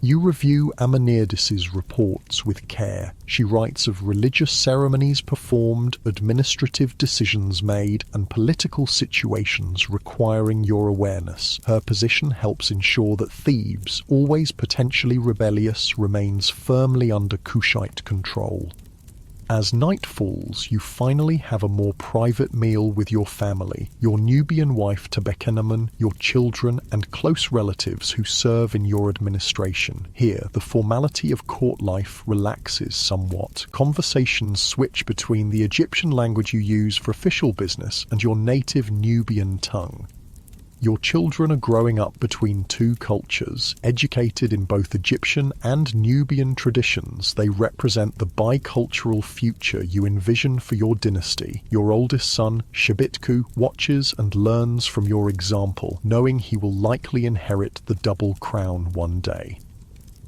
You review Amanirdis's reports with care. She writes of religious ceremonies performed, administrative decisions made, and political situations requiring your awareness. Her position helps ensure that Thebes, always potentially rebellious, remains firmly under Kushite control. As night falls, you finally have a more private meal with your family, your Nubian wife Tebekenamun, your children, and close relatives who serve in your administration. Here, the formality of court life relaxes somewhat. Conversations switch between the Egyptian language you use for official business and your native Nubian tongue. Your children are growing up between two cultures, educated in both Egyptian and Nubian traditions. They represent the bicultural future you envision for your dynasty. Your oldest son, Shebitku, watches and learns from your example, knowing he will likely inherit the double crown one day.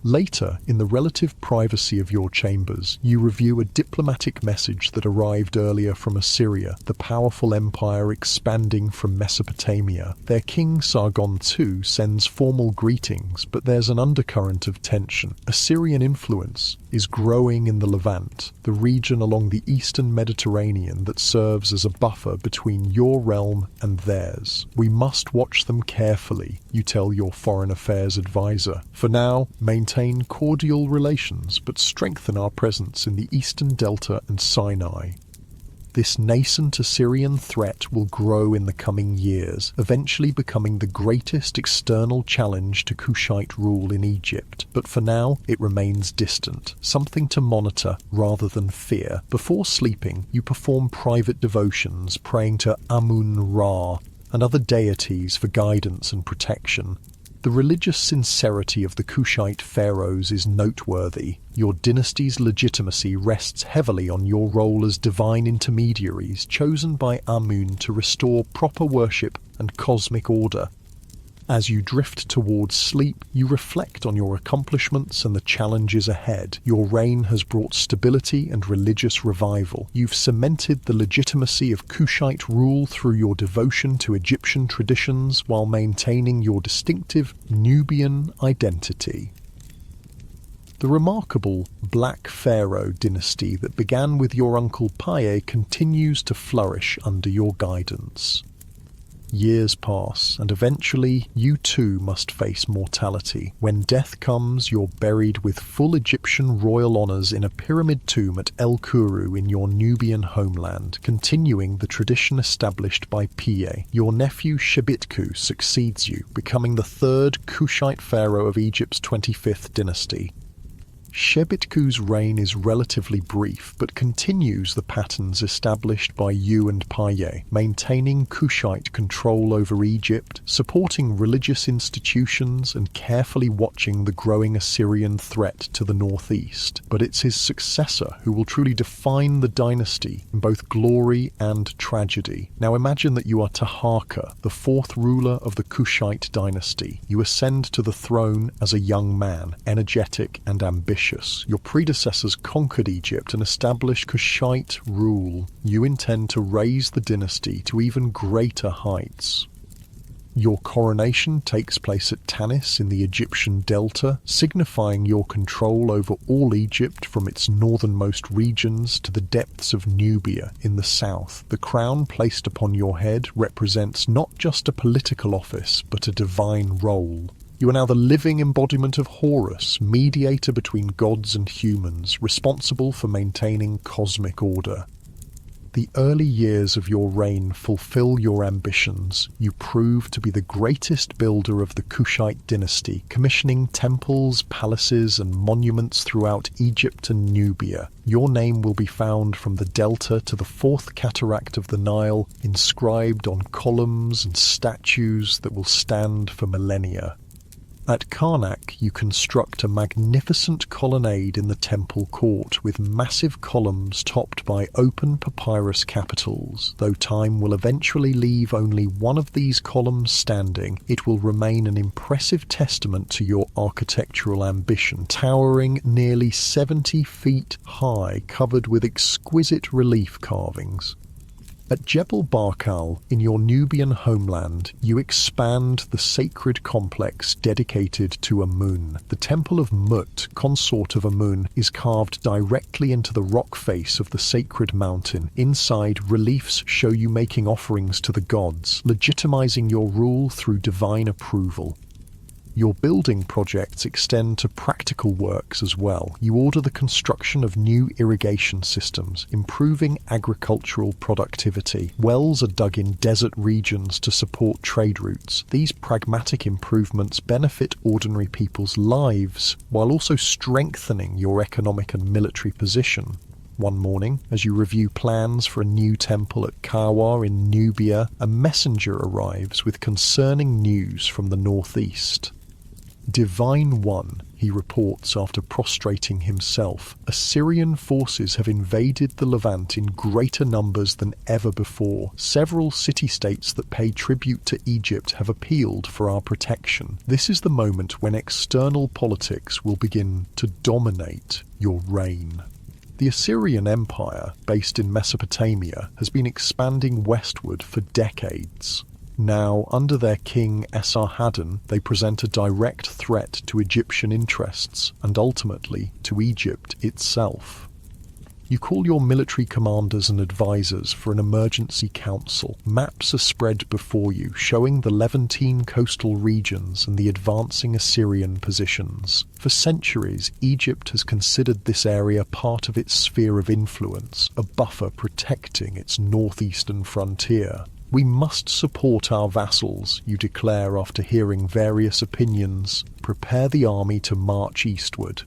Later, in the relative privacy of your chambers, you review a diplomatic message that arrived earlier from Assyria, the powerful empire expanding from Mesopotamia. Their king Sargon II sends formal greetings, but there's an undercurrent of tension. Assyrian influence is growing in the Levant, the region along the eastern Mediterranean that serves as a buffer between your realm and theirs. We must watch them carefully, you tell your foreign affairs advisor. For now, maintain cordial relations, but strengthen our presence in the eastern delta and Sinai. This nascent Assyrian threat will grow in the coming years, eventually becoming the greatest external challenge to Kushite rule in Egypt. But for now, it remains distant, something to monitor rather than fear. Before sleeping, you perform private devotions, praying to Amun-Ra and other deities for guidance and protection. The religious sincerity of the Kushite pharaohs is noteworthy. Your dynasty's legitimacy rests heavily on your role as divine intermediaries chosen by Amun to restore proper worship and cosmic order. As you drift towards sleep, you reflect on your accomplishments and the challenges ahead. Your reign has brought stability and religious revival. You've cemented the legitimacy of Kushite rule through your devotion to Egyptian traditions while maintaining your distinctive Nubian identity. The remarkable Black Pharaoh dynasty that began with your uncle Paye continues to flourish under your guidance. Years pass, and eventually you too must face mortality. When death comes, you're buried with full Egyptian royal honours in a pyramid tomb at El Kuru in your Nubian homeland, continuing the tradition established by Piye. Your nephew Shebitku succeeds you, becoming the third Kushite pharaoh of Egypt's 25th dynasty. Shebitku's reign is relatively brief, but continues the patterns established by you and Paye, maintaining Kushite control over Egypt, supporting religious institutions, and carefully watching the growing Assyrian threat to the northeast. But it's his successor who will truly define the dynasty in both glory and tragedy. Now imagine that you are Taharqa, the fourth ruler of the Kushite dynasty. You ascend to the throne as a young man, energetic and ambitious. Your predecessors conquered Egypt and established Kushite rule. You intend to raise the dynasty to even greater heights. Your coronation takes place at Tanis in the Egyptian Delta, signifying your control over all Egypt from its northernmost regions to the depths of Nubia in the south. The crown placed upon your head represents not just a political office, but a divine role. You are now the living embodiment of Horus, mediator between gods and humans, responsible for maintaining cosmic order. The early years of your reign fulfill your ambitions. You prove to be the greatest builder of the Kushite dynasty, commissioning temples, palaces, and monuments throughout Egypt and Nubia. Your name will be found from the delta to the fourth cataract of the Nile, inscribed on columns and statues that will stand for millennia. At Karnak, you construct a magnificent colonnade in the temple court with massive columns topped by open papyrus capitals. Though time will eventually leave only one of these columns standing, it will remain an impressive testament to your architectural ambition, towering nearly 70 feet high, covered with exquisite relief carvings. At Jebel Barkal, in your Nubian homeland, you expand the sacred complex dedicated to Amun. The temple of Mut, consort of Amun, is carved directly into the rock face of the sacred mountain. Inside, reliefs show you making offerings to the gods, legitimizing your rule through divine approval. Your building projects extend to practical works as well. You order the construction of new irrigation systems, improving agricultural productivity. Wells are dug in desert regions to support trade routes. These pragmatic improvements benefit ordinary people's lives, while also strengthening your economic and military position. One morning, as you review plans for a new temple at Kawa in Nubia, a messenger arrives with concerning news from the northeast. Divine One, he reports after prostrating himself. Assyrian forces have invaded the Levant in greater numbers than ever before. Several city-states that pay tribute to Egypt have appealed for our protection. This is the moment when external politics will begin to dominate your reign. The Assyrian Empire, based in Mesopotamia, has been expanding westward for decades. Now, under their king Esarhaddon, they present a direct threat to Egyptian interests and ultimately to Egypt itself. You call your military commanders and advisors for an emergency council. Maps are spread before you, showing the Levantine coastal regions and the advancing Assyrian positions. For centuries, Egypt has considered this area part of its sphere of influence, a buffer protecting its northeastern frontier. We must support our vassals, you declare after hearing various opinions. Prepare the army to march eastward.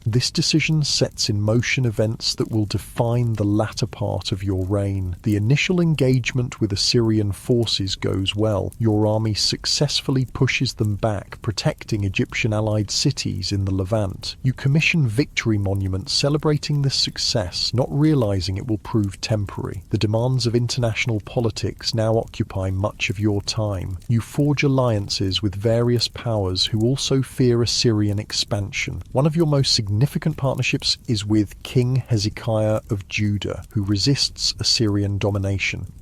This decision sets in motion events that will define the latter part of your reign. The initial engagement with Assyrian forces goes well. Your army successfully pushes them back, protecting Egyptian allied cities in the Levant. You commission victory monuments celebrating this success, not realizing it will prove temporary. The demands of international politics now occupy much of your time. You forge alliances with various powers who also fear Assyrian expansion. One of your most significant partnerships is with King Hezekiah of Judah, who resists Assyrian domination.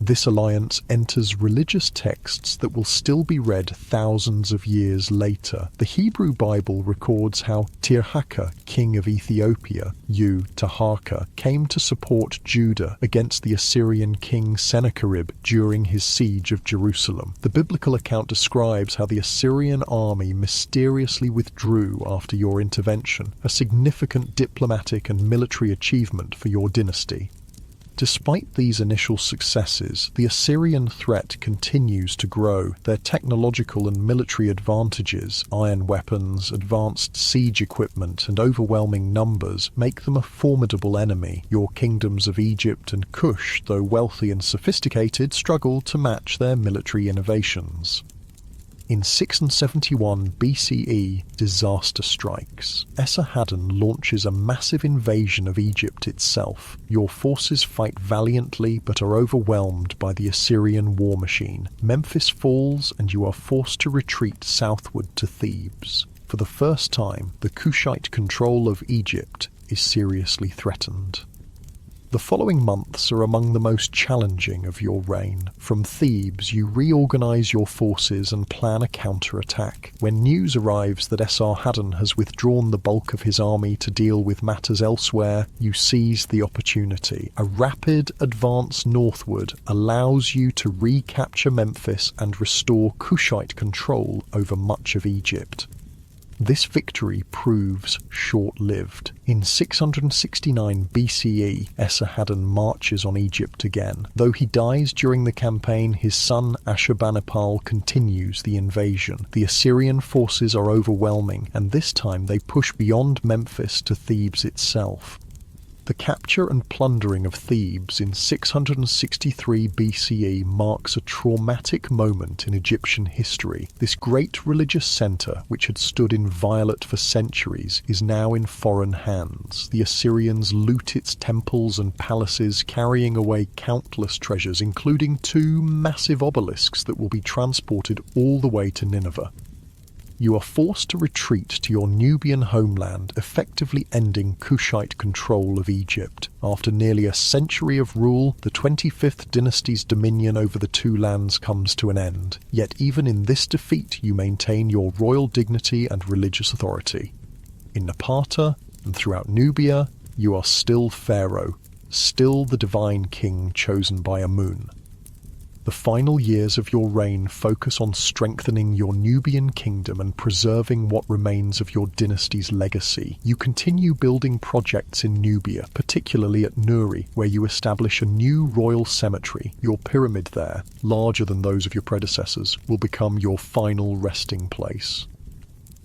This alliance enters religious texts that will still be read thousands of years later. The Hebrew Bible records how Tirhakah, king of Ethiopia, Taharka, came to support Judah against the Assyrian king Sennacherib during his siege of Jerusalem. The biblical account describes how the Assyrian army mysteriously withdrew after your intervention, a significant diplomatic and military achievement for your dynasty. Despite these initial successes, the Assyrian threat continues to grow. Their technological and military advantages, iron weapons, advanced siege equipment, and overwhelming numbers make them a formidable enemy. Your kingdoms of Egypt and Kush, though wealthy and sophisticated, struggle to match their military innovations. In 671 BCE, disaster strikes. Esarhaddon launches a massive invasion of Egypt itself. Your forces fight valiantly but are overwhelmed by the Assyrian war machine. Memphis falls and you are forced to retreat southward to Thebes. For the first time, the Kushite control of Egypt is seriously threatened. The following months are among the most challenging of your reign. From Thebes, you reorganize your forces and plan a counterattack. When news arrives that Esarhaddon has withdrawn the bulk of his army to deal with matters elsewhere, you seize the opportunity. A rapid advance northward allows you to recapture Memphis and restore Kushite control over much of Egypt. This victory proves short-lived. In 669 BCE, Esarhaddon marches on Egypt again. Though he dies during the campaign, his son Ashurbanipal continues the invasion. The Assyrian forces are overwhelming, and this time they push beyond Memphis to Thebes itself. The capture and plundering of Thebes in 663 BCE marks a traumatic moment in Egyptian history. This great religious centre, which had stood inviolate for centuries, is now in foreign hands. The Assyrians loot its temples and palaces, carrying away countless treasures, including 2 massive obelisks that will be transported all the way to Nineveh. You are forced to retreat to your Nubian homeland, effectively ending Kushite control of Egypt. After nearly a century of rule, the 25th dynasty's dominion over the 2 lands comes to an end. Yet even in this defeat, you maintain your royal dignity and religious authority. In Napata and throughout Nubia, you are still Pharaoh, still the divine king chosen by Amun. The final years of your reign focus on strengthening your Nubian kingdom and preserving what remains of your dynasty's legacy. You continue building projects in Nubia, particularly at Nuri, where you establish a new royal cemetery. Your pyramid there, larger than those of your predecessors, will become your final resting place.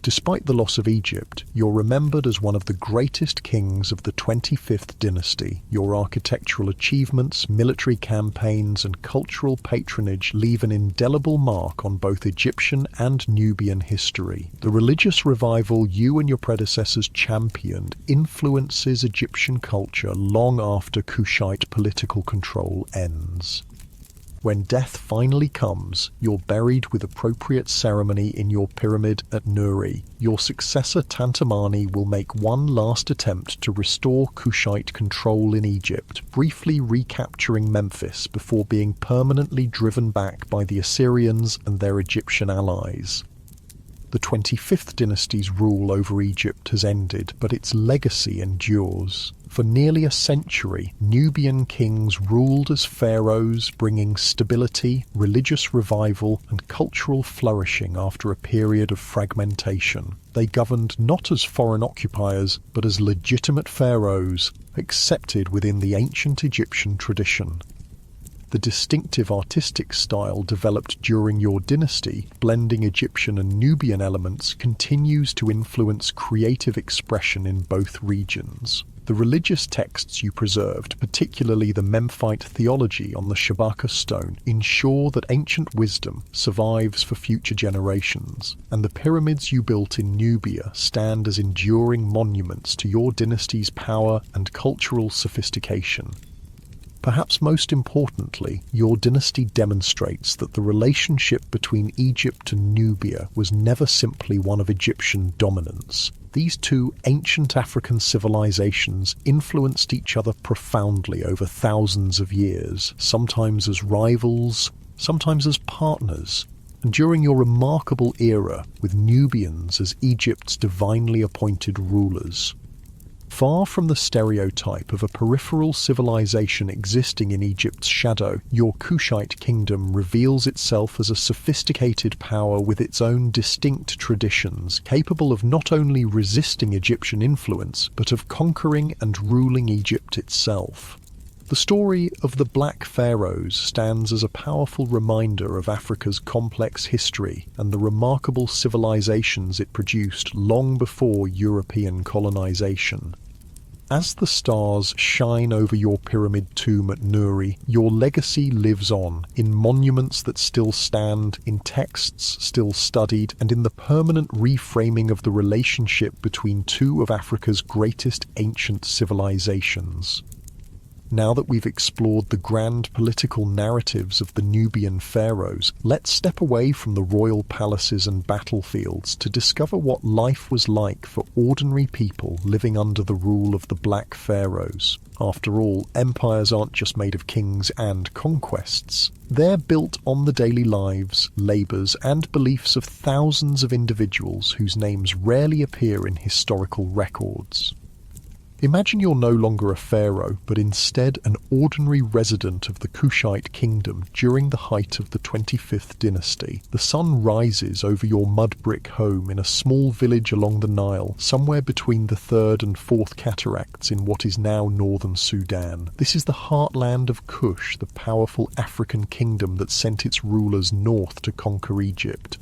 Despite the loss of Egypt, you're remembered as one of the greatest kings of the 25th dynasty. Your architectural achievements, military campaigns, and cultural patronage leave an indelible mark on both Egyptian and Nubian history. The religious revival you and your predecessors championed influences Egyptian culture long after Kushite political control ends. When death finally comes, you're buried with appropriate ceremony in your pyramid at Nuri. Your successor Tantamani will make one last attempt to restore Kushite control in Egypt, briefly recapturing Memphis before being permanently driven back by the Assyrians and their Egyptian allies. The 25th dynasty's rule over Egypt has ended, but its legacy endures. For nearly a century, Nubian kings ruled as pharaohs, bringing stability, religious revival, and cultural flourishing after a period of fragmentation. They governed not as foreign occupiers, but as legitimate pharaohs, accepted within the ancient Egyptian tradition. The distinctive artistic style developed during your dynasty, blending Egyptian and Nubian elements, continues to influence creative expression in both regions. The religious texts you preserved, particularly the Memphite theology on the Shabaka stone, ensure that ancient wisdom survives for future generations, and the pyramids you built in Nubia stand as enduring monuments to your dynasty's power and cultural sophistication. Perhaps most importantly, your dynasty demonstrates that the relationship between Egypt and Nubia was never simply one of Egyptian dominance. These two ancient African civilizations influenced each other profoundly over thousands of years, sometimes as rivals, sometimes as partners. And during your remarkable era, with Nubians as Egypt's divinely appointed rulers. Far from the stereotype of a peripheral civilization existing in Egypt's shadow, your Kushite kingdom reveals itself as a sophisticated power with its own distinct traditions, capable of not only resisting Egyptian influence, but of conquering and ruling Egypt itself. The story of the Black Pharaohs stands as a powerful reminder of Africa's complex history and the remarkable civilizations it produced long before European colonization. As the stars shine over your pyramid tomb at Nuri, your legacy lives on, in monuments that still stand, in texts still studied, and in the permanent reframing of the relationship between two of Africa's greatest ancient civilizations. Now that we've explored the grand political narratives of the Nubian pharaohs, let's step away from the royal palaces and battlefields to discover what life was like for ordinary people living under the rule of the Black Pharaohs. After all, empires aren't just made of kings and conquests. They're built on the daily lives, labours, and beliefs of thousands of individuals whose names rarely appear in historical records. Imagine you're no longer a pharaoh, but instead an ordinary resident of the Kushite kingdom during the height of the 25th dynasty. The sun rises over your mud brick home in a small village along the Nile, somewhere between the 3rd and 4th cataracts in what is now northern Sudan. This is the heartland of Kush, the powerful African kingdom that sent its rulers north to conquer Egypt.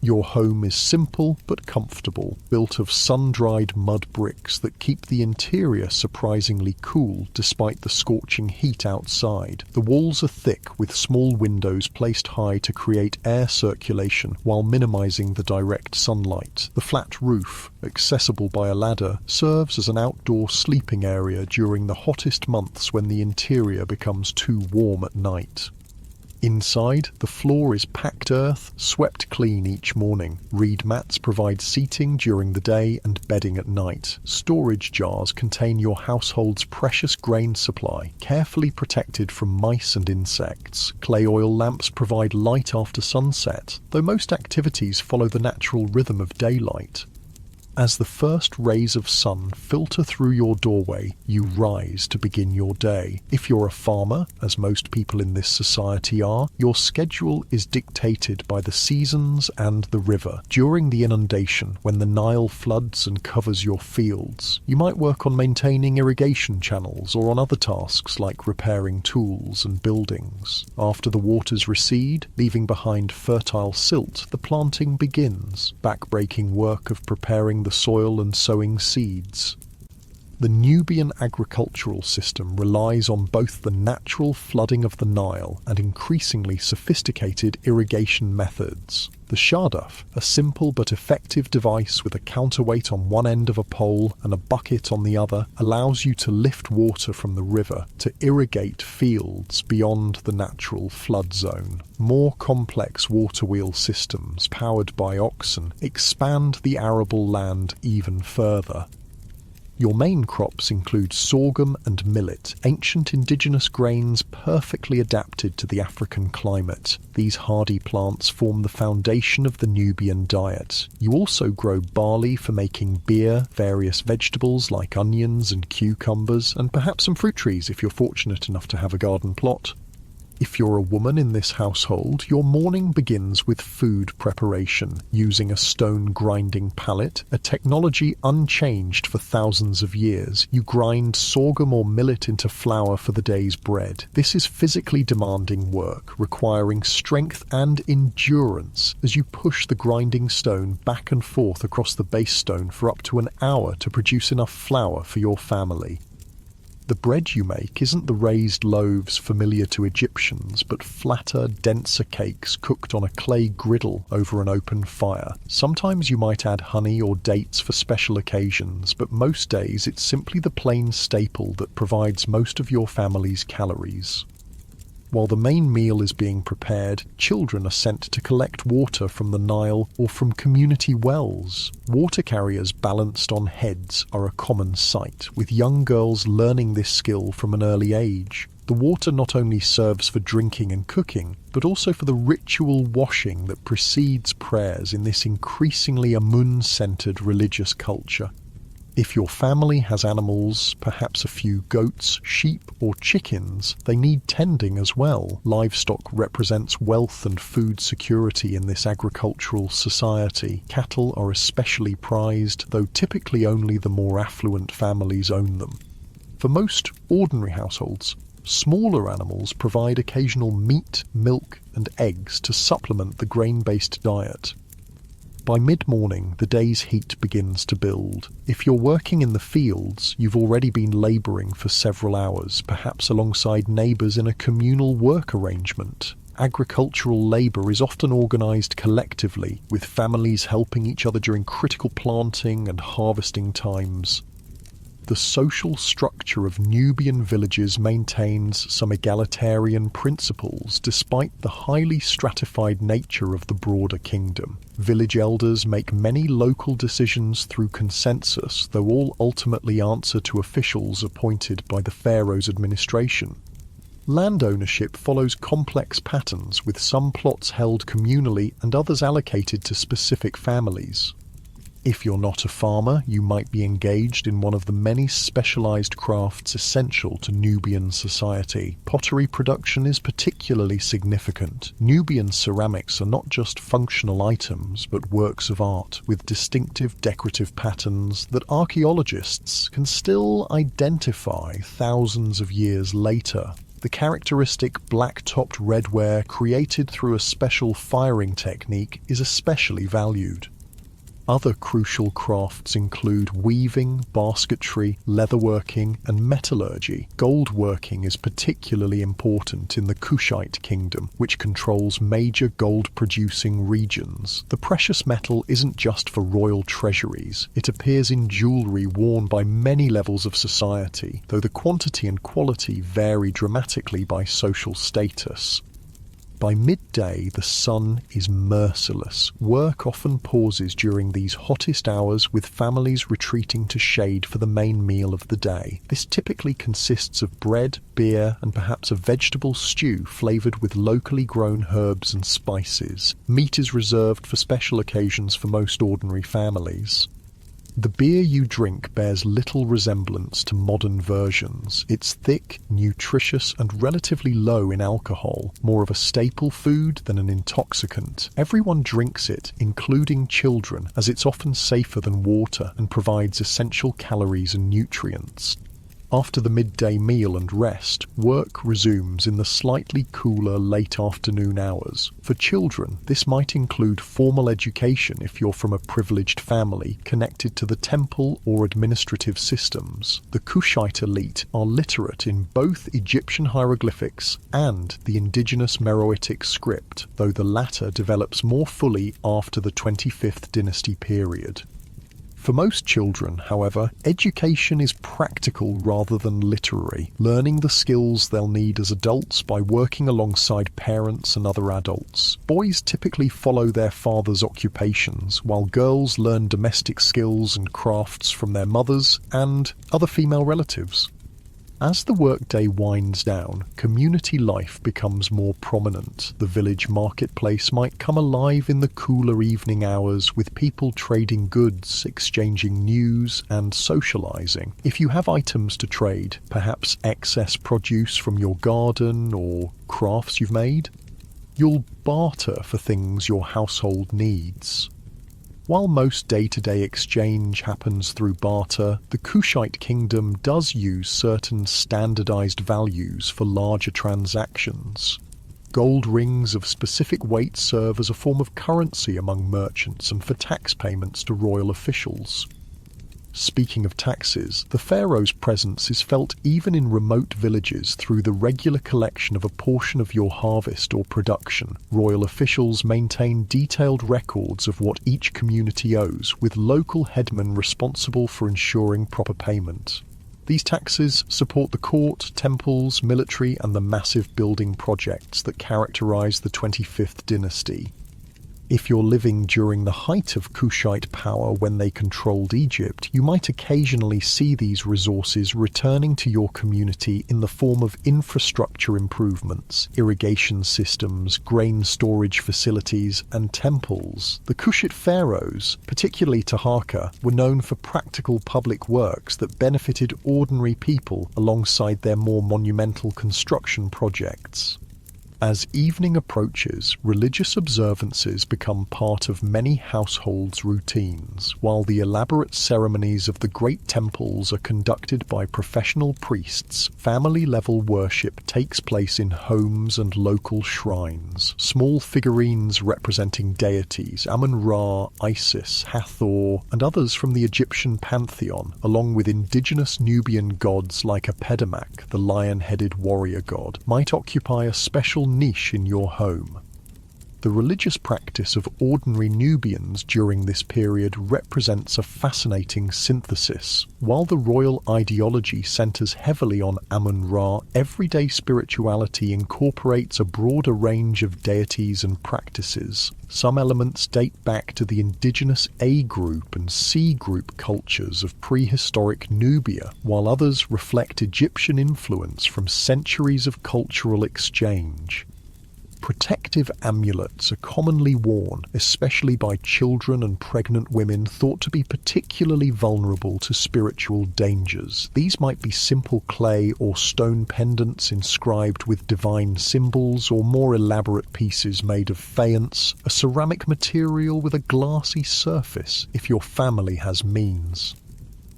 Your home is simple but comfortable, built of sun-dried mud bricks that keep the interior surprisingly cool despite the scorching heat outside. The walls are thick with small windows placed high to create air circulation while minimizing the direct sunlight. The flat roof, accessible by a ladder, serves as an outdoor sleeping area during the hottest months when the interior becomes too warm at night. Inside, the floor is packed earth, swept clean each morning. Reed mats provide seating during the day and bedding at night. Storage jars contain your household's precious grain supply, carefully protected from mice and insects. Clay oil lamps provide light after sunset, though most activities follow the natural rhythm of daylight. As the first rays of sun filter through your doorway, you rise to begin your day. If you're a farmer, as most people in this society are, your schedule is dictated by the seasons and the river. During the inundation, when the Nile floods and covers your fields, you might work on maintaining irrigation channels or on other tasks like repairing tools and buildings. After the waters recede, leaving behind fertile silt, the planting begins, back-breaking work of preparing the soil and sowing seeds. The Nubian agricultural system relies on both the natural flooding of the Nile and increasingly sophisticated irrigation methods. The shadaf, a simple but effective device with a counterweight on one end of a pole and a bucket on the other, allows you to lift water from the river to irrigate fields beyond the natural flood zone. More complex water wheel systems, powered by oxen, expand the arable land even further. Your main crops include sorghum and millet, ancient indigenous grains perfectly adapted to the African climate. These hardy plants form the foundation of the Nubian diet. You also grow barley for making beer, various vegetables like onions and cucumbers, and perhaps some fruit trees if you're fortunate enough to have a garden plot. If you're a woman in this household, your morning begins with food preparation, using a stone grinding pallet, a technology unchanged for thousands of years. You grind sorghum or millet into flour for the day's bread. This is physically demanding work, requiring strength and endurance as you push the grinding stone back and forth across the base stone for up to an hour to produce enough flour for your family. The bread you make isn't the raised loaves familiar to Egyptians, but flatter, denser cakes cooked on a clay griddle over an open fire. Sometimes you might add honey or dates for special occasions, but most days it's simply the plain staple that provides most of your family's calories. While the main meal is being prepared, children are sent to collect water from the Nile or from community wells. Water carriers balanced on heads are a common sight, with young girls learning this skill from an early age. The water not only serves for drinking and cooking, but also for the ritual washing that precedes prayers in this increasingly Amun-centered religious culture. If your family has animals, perhaps a few goats, sheep or chickens, they need tending as well. Livestock represents wealth and food security in this agricultural society. Cattle are especially prized, though typically only the more affluent families own them. For most ordinary households, smaller animals provide occasional meat, milk and eggs to supplement the grain-based diet. By mid-morning, the day's heat begins to build. If you're working in the fields, you've already been labouring for several hours, perhaps alongside neighbours in a communal work arrangement. Agricultural labour is often organised collectively, with families helping each other during critical planting and harvesting times. The social structure of Nubian villages maintains some egalitarian principles despite the highly stratified nature of the broader kingdom. Village elders make many local decisions through consensus, though all ultimately answer to officials appointed by the Pharaoh's administration. Land ownership follows complex patterns, with some plots held communally and others allocated to specific families. If you're not a farmer, you might be engaged in one of the many specialized crafts essential to Nubian society. Pottery production is particularly significant. Nubian ceramics are not just functional items, but works of art, with distinctive decorative patterns that archaeologists can still identify thousands of years later. The characteristic black-topped redware created through a special firing technique is especially valued. Other crucial crafts include weaving, basketry, leatherworking, and metallurgy. Gold working is particularly important in the Kushite kingdom, which controls major gold-producing regions. The precious metal isn't just for royal treasuries. It appears in jewellery worn by many levels of society, though the quantity and quality vary dramatically by social status. By midday, the sun is merciless. Work often pauses during these hottest hours, with families retreating to shade for the main meal of the day. This typically consists of bread, beer, and perhaps a vegetable stew flavoured with locally grown herbs and spices. Meat is reserved for special occasions for most ordinary families. The beer you drink bears little resemblance to modern versions. It's thick, nutritious, and relatively low in alcohol, more of a staple food than an intoxicant. Everyone drinks it, including children, as it's often safer than water and provides essential calories and nutrients. After the midday meal and rest, work resumes in the slightly cooler late afternoon hours. For children, this might include formal education if you're from a privileged family connected to the temple or administrative systems. The Kushite elite are literate in both Egyptian hieroglyphics and the indigenous Meroitic script, though the latter develops more fully after the 25th dynasty period. For most children, however, education is practical rather than literary, learning the skills they'll need as adults by working alongside parents and other adults. Boys typically follow their father's occupations, while girls learn domestic skills and crafts from their mothers and other female relatives. As the workday winds down, community life becomes more prominent. The village marketplace might come alive in the cooler evening hours with people trading goods, exchanging news, and socializing. If you have items to trade, perhaps excess produce from your garden or crafts you've made, you'll barter for things your household needs. While most day-to-day exchange happens through barter, the Kushite kingdom does use certain standardized values for larger transactions. Gold rings of specific weight serve as a form of currency among merchants and for tax payments to royal officials. Speaking of taxes, the pharaoh's presence is felt even in remote villages through the regular collection of a portion of your harvest or production. Royal officials maintain detailed records of what each community owes, with local headmen responsible for ensuring proper payment. These taxes support the court, temples, military, and the massive building projects that characterize the 25th dynasty. If you're living during the height of Kushite power when they controlled Egypt, you might occasionally see these resources returning to your community in the form of infrastructure improvements, irrigation systems, grain storage facilities, and temples. The Kushite pharaohs, particularly Taharqa, were known for practical public works that benefited ordinary people alongside their more monumental construction projects. As evening approaches, religious observances become part of many households' routines, while the elaborate ceremonies of the great temples are conducted by professional priests. Family-level worship takes place in homes and local shrines. Small figurines representing deities, Amun-Ra, Isis, Hathor, and others from the Egyptian pantheon, along with indigenous Nubian gods like Apedamak, the lion-headed warrior god, might occupy a special niche in your home. The religious practice of ordinary Nubians during this period represents a fascinating synthesis. While the royal ideology centers heavily on Amun-Ra, everyday spirituality incorporates a broader range of deities and practices. Some elements date back to the indigenous A group and C group cultures of prehistoric Nubia, while others reflect Egyptian influence from centuries of cultural exchange. Protective amulets are commonly worn, especially by children and pregnant women thought to be particularly vulnerable to spiritual dangers. These might be simple clay or stone pendants inscribed with divine symbols, or more elaborate pieces made of faience, a ceramic material with a glassy surface if your family has means.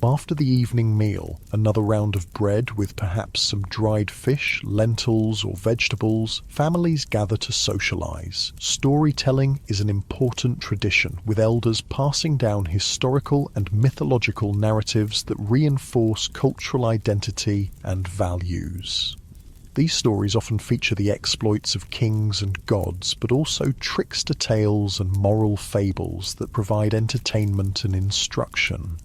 After the evening meal, another round of bread with perhaps some dried fish, lentils, or vegetables, families gather to socialize. Storytelling is an important tradition, with elders passing down historical and mythological narratives that reinforce cultural identity and values. These stories often feature the exploits of kings and gods, but also trickster tales and moral fables that provide entertainment and instruction.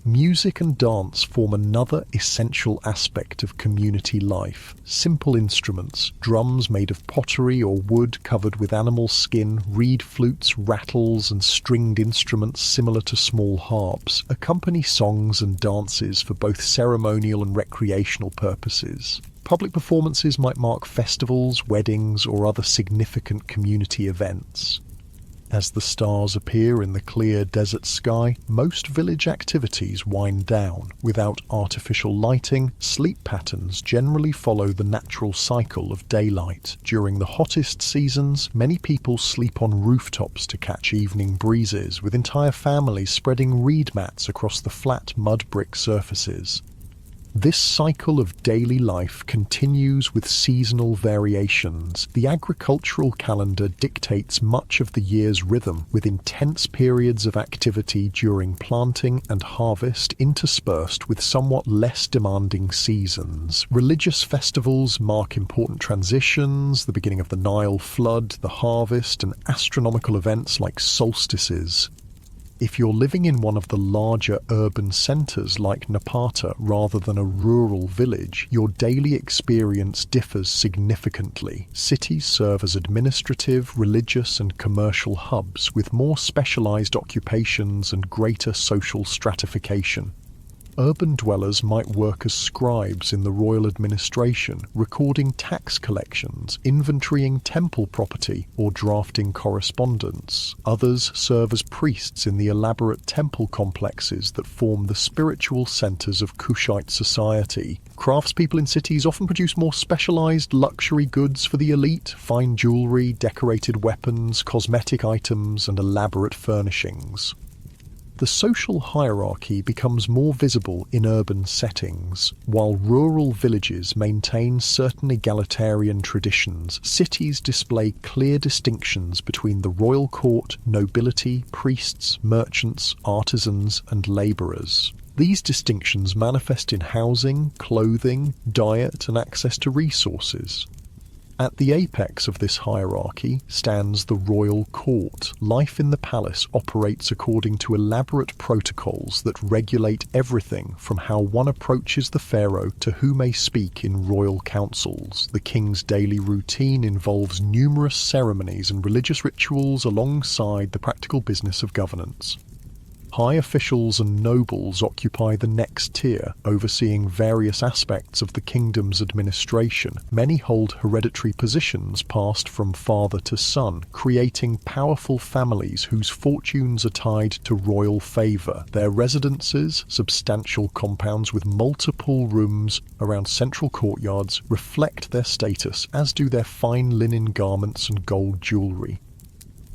Music and dance form another essential aspect of community life. Simple instruments, drums made of pottery or wood covered with animal skin, reed flutes, rattles, and stringed instruments similar to small harps, accompany songs and dances for both ceremonial and recreational purposes. Public performances might mark festivals, weddings, or other significant community events. As the stars appear in the clear desert sky, most village activities wind down. Without artificial lighting, sleep patterns generally follow the natural cycle of daylight. During the hottest seasons, many people sleep on rooftops to catch evening breezes, with entire families spreading reed mats across the flat mud brick surfaces. This cycle of daily life continues with seasonal variations. The agricultural calendar dictates much of the year's rhythm, with intense periods of activity during planting and harvest interspersed with somewhat less demanding seasons. Religious festivals mark important transitions, the beginning of the Nile flood, the harvest, and astronomical events like solstices. If you're living in one of the larger urban centres like Napata rather than a rural village, your daily experience differs significantly. Cities serve as administrative, religious and commercial hubs with more specialised occupations and greater social stratification. Urban dwellers might work as scribes in the royal administration, recording tax collections, inventorying temple property, or drafting correspondence. Others serve as priests in the elaborate temple complexes that form the spiritual centres of Kushite society. Craftspeople in cities often produce more specialised luxury goods for the elite: fine jewellery, decorated weapons, cosmetic items, and elaborate furnishings. The social hierarchy becomes more visible in urban settings. While rural villages maintain certain egalitarian traditions, cities display clear distinctions between the royal court, nobility, priests, merchants, artisans, and labourers. These distinctions manifest in housing, clothing, diet, and access to resources. At the apex of this hierarchy stands the royal court. Life in the palace operates according to elaborate protocols that regulate everything from how one approaches the pharaoh to who may speak in royal councils. The king's daily routine involves numerous ceremonies and religious rituals alongside the practical business of governance. High officials and nobles occupy the next tier, overseeing various aspects of the kingdom's administration. Many hold hereditary positions passed from father to son, creating powerful families whose fortunes are tied to royal favour. Their residences, substantial compounds with multiple rooms around central courtyards, reflect their status, as do their fine linen garments and gold jewellery.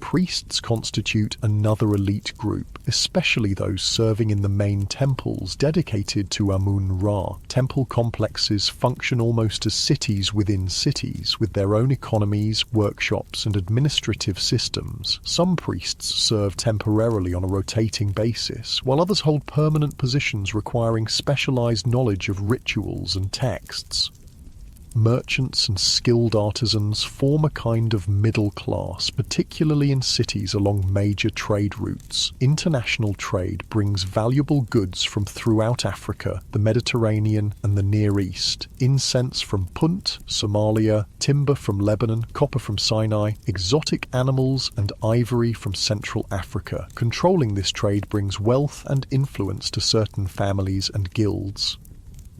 Priests constitute another elite group, especially those serving in the main temples dedicated to Amun-Ra. Temple complexes function almost as cities within cities, with their own economies, workshops, and administrative systems. Some priests serve temporarily on a rotating basis, while others hold permanent positions requiring specialized knowledge of rituals and texts. Merchants and skilled artisans form a kind of middle class, particularly in cities along major trade routes. International trade brings valuable goods from throughout Africa, the Mediterranean, and the Near East. Incense from Punt, Somalia, timber from Lebanon, copper from Sinai, exotic animals, and ivory from Central Africa. Controlling this trade brings wealth and influence to certain families and guilds.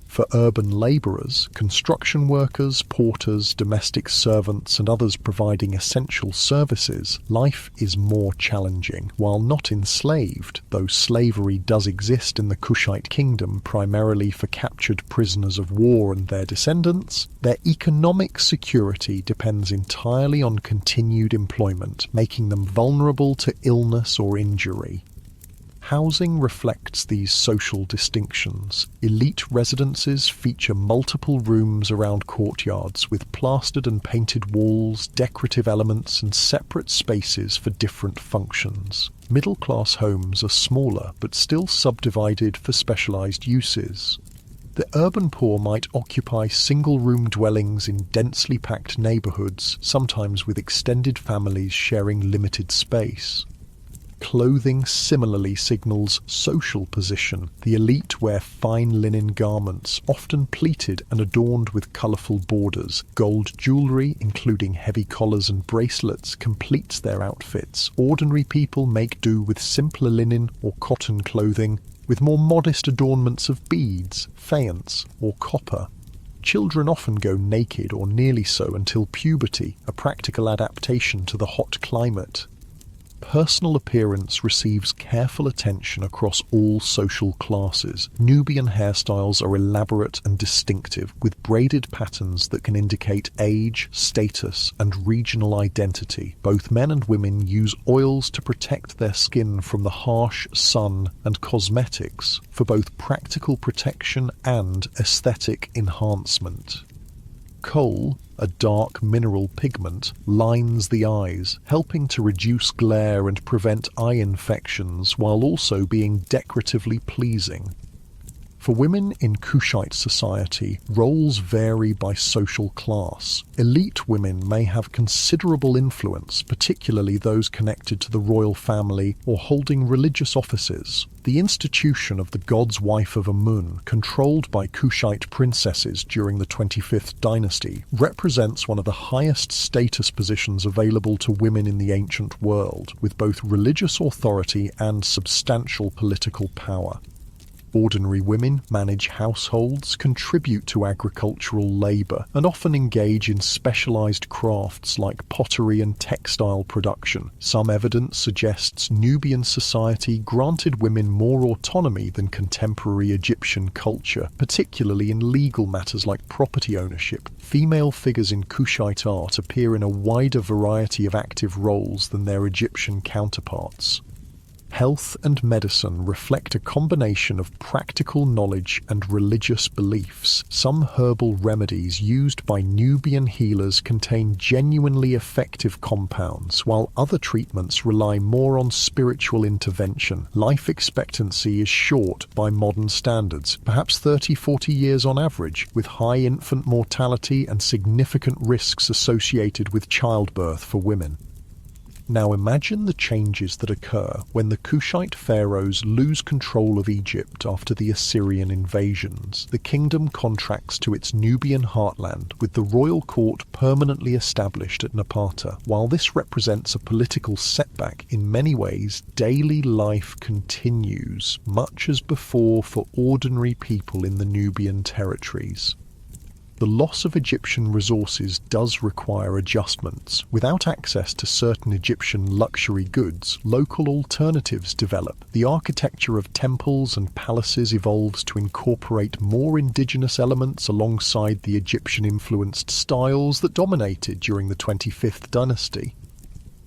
For urban labourers, construction workers, porters, domestic servants, and others providing essential services, life is more challenging. While not enslaved, though slavery does exist in the Kushite kingdom primarily for captured prisoners of war and their descendants, their economic security depends entirely on continued employment, making them vulnerable to illness or injury. Housing reflects these social distinctions. Elite residences feature multiple rooms around courtyards with plastered and painted walls, decorative elements, and separate spaces for different functions. Middle-class homes are smaller but still subdivided for specialized uses. The urban poor might occupy single-room dwellings in densely packed neighborhoods, sometimes with extended families sharing limited space. Clothing similarly signals social position. The elite wear fine linen garments, often pleated and adorned with colourful borders. Gold jewellery, including heavy collars and bracelets, completes their outfits. Ordinary people make do with simpler linen or cotton clothing, with more modest adornments of beads, faience, or copper. Children often go naked or nearly so until puberty, a practical adaptation to the hot climate. Personal appearance receives careful attention across all social classes. Nubian hairstyles are elaborate and distinctive, with braided patterns that can indicate age, status, and regional identity. Both men and women use oils to protect their skin from the harsh sun and cosmetics for both practical protection and aesthetic enhancement. Kohl, a dark mineral pigment, lines the eyes, helping to reduce glare and prevent eye infections while also being decoratively pleasing. For women in Kushite society, roles vary by social class. Elite women may have considerable influence, particularly those connected to the royal family or holding religious offices. The institution of the god's wife of Amun, controlled by Kushite princesses during the 25th dynasty, represents one of the highest status positions available to women in the ancient world, with both religious authority and substantial political power. Ordinary women manage households, contribute to agricultural labour, and often engage in specialised crafts like pottery and textile production. Some evidence suggests Nubian society granted women more autonomy than contemporary Egyptian culture, particularly in legal matters like property ownership. Female figures in Kushite art appear in a wider variety of active roles than their Egyptian counterparts. Health and medicine reflect a combination of practical knowledge and religious beliefs. Some herbal remedies used by Nubian healers contain genuinely effective compounds, while other treatments rely more on spiritual intervention. Life expectancy is short by modern standards, perhaps 30-40 years on average, with high infant mortality and significant risks associated with childbirth for women. Now imagine the changes that occur when the Kushite pharaohs lose control of Egypt after the Assyrian invasions. The kingdom contracts to its Nubian heartland, with the royal court permanently established at Napata. While this represents a political setback, in many ways daily life continues, much as before for ordinary people in the Nubian territories. The loss of Egyptian resources does require adjustments. Without access to certain Egyptian luxury goods, local alternatives develop. The architecture of temples and palaces evolves to incorporate more indigenous elements alongside the Egyptian-influenced styles that dominated during the 25th dynasty.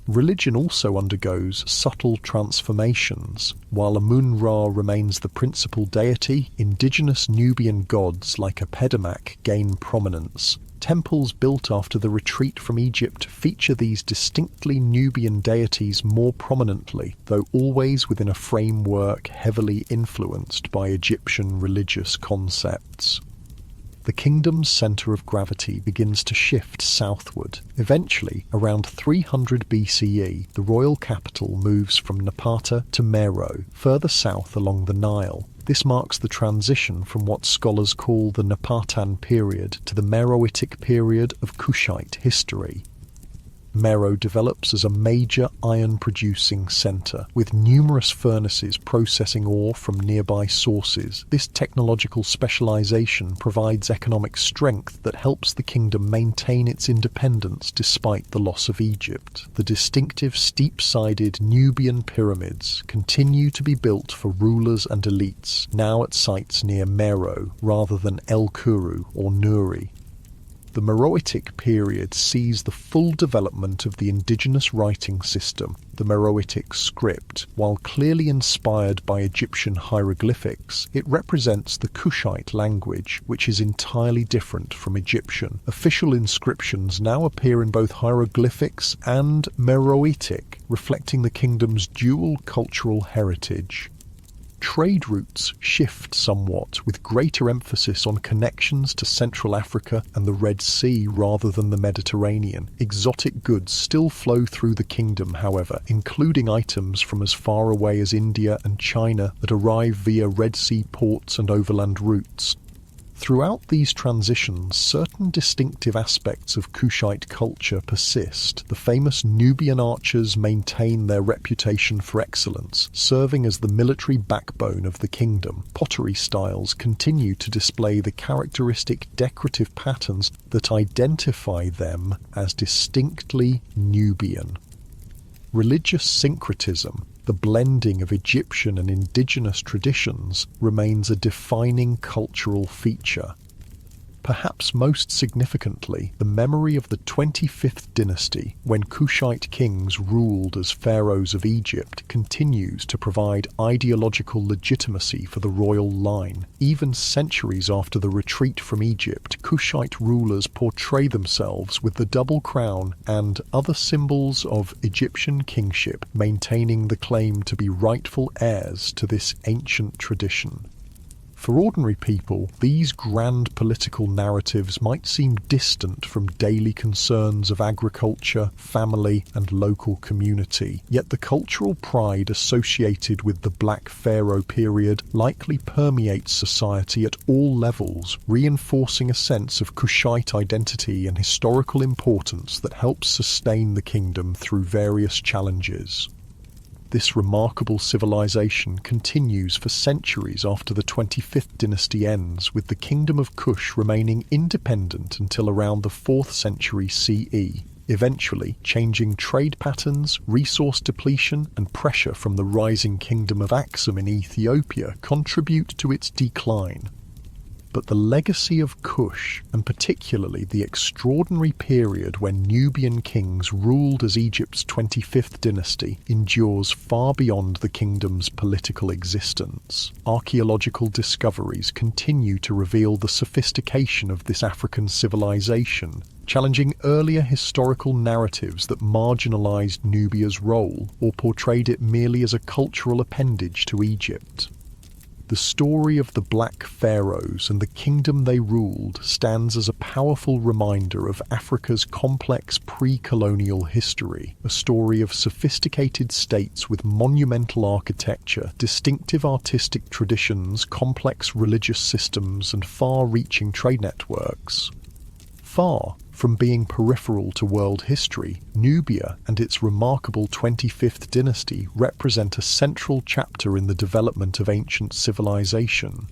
Religion also undergoes subtle transformations. While Amun-Ra remains the principal deity, indigenous Nubian gods like Apedemak gain prominence. Temples built after the retreat from Egypt feature these distinctly Nubian deities more prominently, though always within a framework heavily influenced by Egyptian religious concepts. The kingdom's centre of gravity begins to shift southward. Eventually, around 300 BCE, the royal capital moves from Napata to Meroe, further south along the Nile. This marks the transition from what scholars call the Napatan period to the Meroitic period of Kushite history. Meroe develops as a major iron-producing centre, with numerous furnaces processing ore from nearby sources. This technological specialisation provides economic strength that helps the kingdom maintain its independence despite the loss of Egypt. The distinctive steep-sided Nubian pyramids continue to be built for rulers and elites, now at sites near Meroe rather than El Kuru or Nuri. The Meroitic period sees the full development of the indigenous writing system, the Meroitic script. While clearly inspired by Egyptian hieroglyphics, it represents the Kushite language, which is entirely different from Egyptian. Official inscriptions now appear in both hieroglyphics and Meroitic, reflecting the kingdom's dual cultural heritage. Trade routes shift somewhat, with greater emphasis on connections to Central Africa and the Red Sea rather than the Mediterranean. Exotic goods still flow through the kingdom, however, including items from as far away as India and China that arrive via Red Sea ports and overland routes. Throughout these transitions, certain distinctive aspects of Kushite culture persist. The famous Nubian archers maintain their reputation for excellence, serving as the military backbone of the kingdom. Pottery styles continue to display the characteristic decorative patterns that identify them as distinctly Nubian. Religious syncretism, the blending of Egyptian and indigenous traditions, remains a defining cultural feature. Perhaps most significantly, the memory of the 25th dynasty, when Kushite kings ruled as pharaohs of Egypt, continues to provide ideological legitimacy for the royal line. Even centuries after the retreat from Egypt, Kushite rulers portray themselves with the double crown and other symbols of Egyptian kingship, maintaining the claim to be rightful heirs to this ancient tradition. For ordinary people, these grand political narratives might seem distant from daily concerns of agriculture, family, and local community, yet the cultural pride associated with the Black Pharaoh period likely permeates society at all levels, reinforcing a sense of Kushite identity and historical importance that helps sustain the kingdom through various challenges. This remarkable civilization continues for centuries after the 25th dynasty ends, with the kingdom of Kush remaining independent until around the 4th century CE, eventually changing trade patterns, resource depletion, and pressure from the rising kingdom of Aksum in Ethiopia contribute to its decline. But the legacy of Kush, and particularly the extraordinary period when Nubian kings ruled as Egypt's 25th dynasty, endures far beyond the kingdom's political existence. Archaeological discoveries continue to reveal the sophistication of this African civilization, challenging earlier historical narratives that marginalized Nubia's role or portrayed it merely as a cultural appendage to Egypt. The story of the Black Pharaohs and the kingdom they ruled stands as a powerful reminder of Africa's complex pre-colonial history, a story of sophisticated states with monumental architecture, distinctive artistic traditions, complex religious systems, and far-reaching trade networks. Far from being peripheral to world history, Nubia and its remarkable 25th dynasty represent a central chapter in the development of ancient civilization.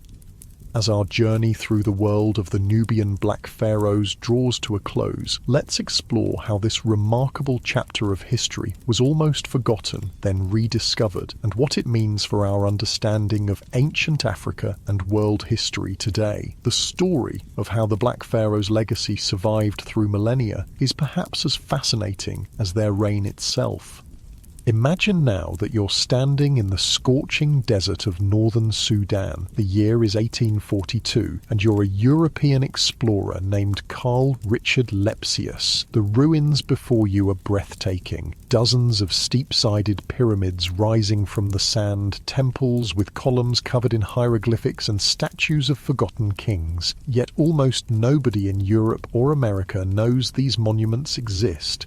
As our journey through the world of the Nubian Black Pharaohs draws to a close, let's explore how this remarkable chapter of history was almost forgotten, then rediscovered, and what it means for our understanding of ancient Africa and world history today. The story of how the Black Pharaohs' legacy survived through millennia is perhaps as fascinating as their reign itself. Imagine now that you're standing in the scorching desert of northern Sudan. The year is 1842, and you're a European explorer named Carl Richard Lepsius. The ruins before you are breathtaking. Dozens of steep-sided pyramids rising from the sand, temples with columns covered in hieroglyphics, and statues of forgotten kings. Yet almost nobody in Europe or America knows these monuments exist.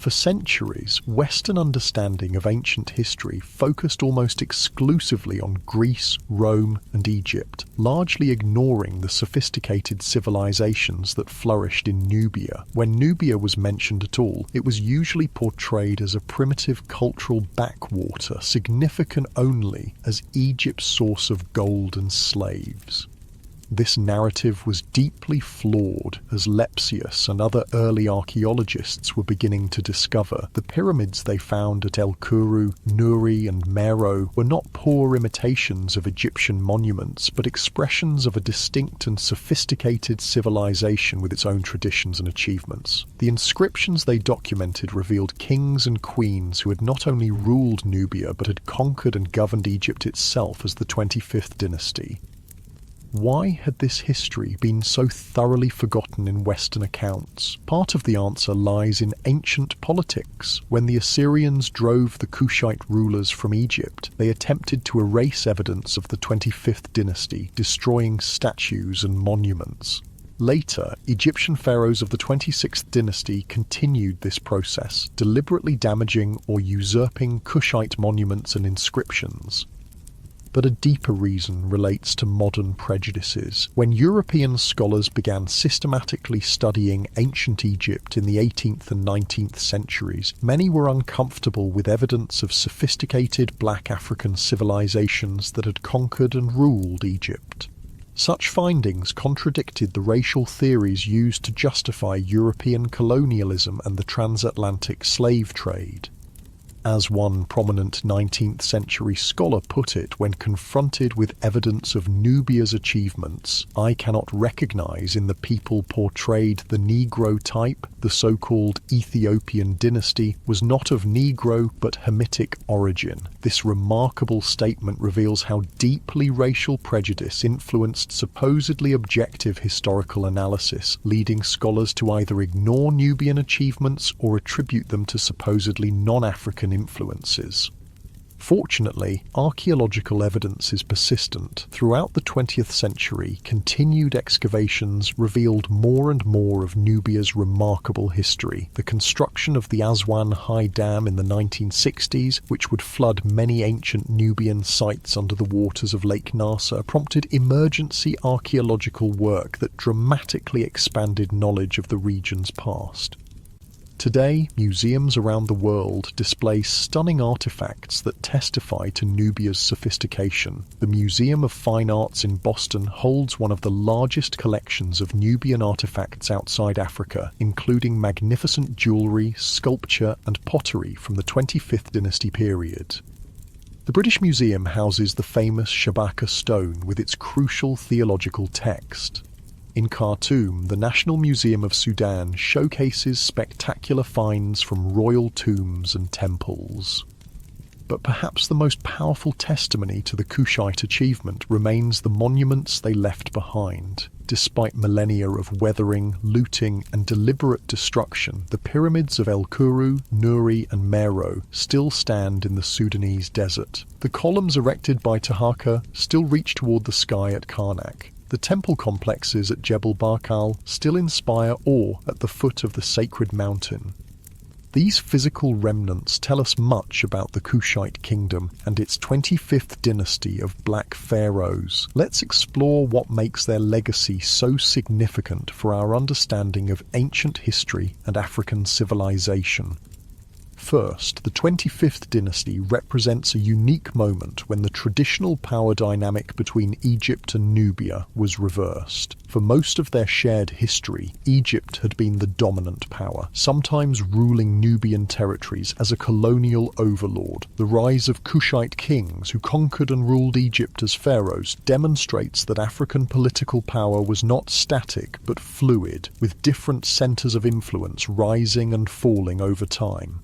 For centuries, Western understanding of ancient history focused almost exclusively on Greece, Rome, and Egypt, largely ignoring the sophisticated civilizations that flourished in Nubia. When Nubia was mentioned at all, it was usually portrayed as a primitive cultural backwater, significant only as Egypt's source of gold and slaves. This narrative was deeply flawed as Lepsius and other early archaeologists were beginning to discover. The pyramids they found at El Kuru, Nuri, and Meroe were not poor imitations of Egyptian monuments, but expressions of a distinct and sophisticated civilization with its own traditions and achievements. The inscriptions they documented revealed kings and queens who had not only ruled Nubia but had conquered and governed Egypt itself as the 25th dynasty. Why had this history been so thoroughly forgotten in Western accounts? Part of the answer lies in ancient politics. When the Assyrians drove the Kushite rulers from Egypt, they attempted to erase evidence of the 25th dynasty, destroying statues and monuments. Later, Egyptian pharaohs of the 26th dynasty continued this process, deliberately damaging or usurping Kushite monuments and inscriptions. But a deeper reason relates to modern prejudices. When European scholars began systematically studying ancient Egypt in the 18th and 19th centuries, many were uncomfortable with evidence of sophisticated black African civilizations that had conquered and ruled Egypt. Such findings contradicted the racial theories used to justify European colonialism and the transatlantic slave trade. As one prominent 19th century scholar put it when confronted with evidence of Nubia's achievements, "I cannot recognize in the people portrayed the Negro type. The so-called Ethiopian dynasty was not of Negro but Hamitic origin." This remarkable statement reveals how deeply racial prejudice influenced supposedly objective historical analysis, leading scholars to either ignore Nubian achievements or attribute them to supposedly non-African influences. Fortunately, archaeological evidence is persistent. Throughout the 20th century, continued excavations revealed more and more of Nubia's remarkable history. The construction of the Aswan High Dam in the 1960s, which would flood many ancient Nubian sites under the waters of Lake Nasser, prompted emergency archaeological work that dramatically expanded knowledge of the region's past. Today, museums around the world display stunning artifacts that testify to Nubia's sophistication. The Museum of Fine Arts in Boston holds one of the largest collections of Nubian artifacts outside Africa, including magnificent jewellery, sculpture, and pottery from the 25th dynasty period. The British Museum houses the famous Shabaka stone with its crucial theological text. In Khartoum, the National Museum of Sudan showcases spectacular finds from royal tombs and temples. But perhaps the most powerful testimony to the Kushite achievement remains the monuments they left behind. Despite millennia of weathering, looting, and deliberate destruction, the pyramids of El Kuru, Nuri, and Meroe still stand in the Sudanese desert. The columns erected by Taharqa still reach toward the sky at Karnak. The temple complexes at Jebel Barkal still inspire awe at the foot of the sacred mountain. These physical remnants tell us much about the Kushite kingdom and its 25th dynasty of black pharaohs. Let's explore what makes their legacy so significant for our understanding of ancient history and African civilization. First, the 25th dynasty represents a unique moment when the traditional power dynamic between Egypt and Nubia was reversed. For most of their shared history, Egypt had been the dominant power, sometimes ruling Nubian territories as a colonial overlord. The rise of Kushite kings who conquered and ruled Egypt as pharaohs demonstrates that African political power was not static but fluid, with different centers of influence rising and falling over time.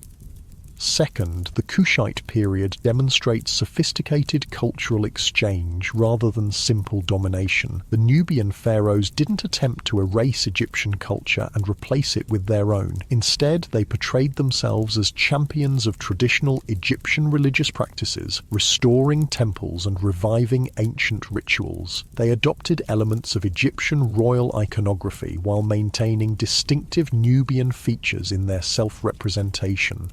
Second, the Kushite period demonstrates sophisticated cultural exchange rather than simple domination. The Nubian pharaohs didn't attempt to erase Egyptian culture and replace it with their own. Instead, they portrayed themselves as champions of traditional Egyptian religious practices, restoring temples and reviving ancient rituals. They adopted elements of Egyptian royal iconography while maintaining distinctive Nubian features in their self-representation.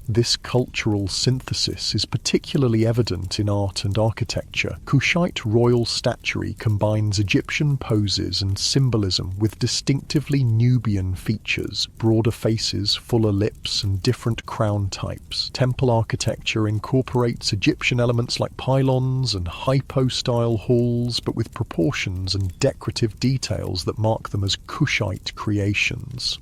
This cultural synthesis is particularly evident in art and architecture. Kushite royal statuary combines Egyptian poses and symbolism with distinctively Nubian features, broader faces, fuller lips, and different crown types. Temple architecture incorporates Egyptian elements like pylons and hypo-style halls, but with proportions and decorative details that mark them as Kushite creations.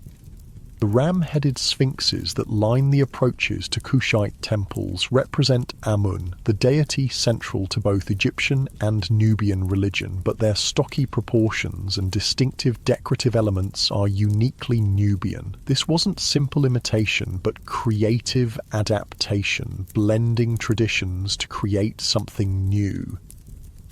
The ram-headed sphinxes that line the approaches to Kushite temples represent Amun, the deity central to both Egyptian and Nubian religion, but their stocky proportions and distinctive decorative elements are uniquely Nubian. This wasn't simple imitation, but creative adaptation, blending traditions to create something new.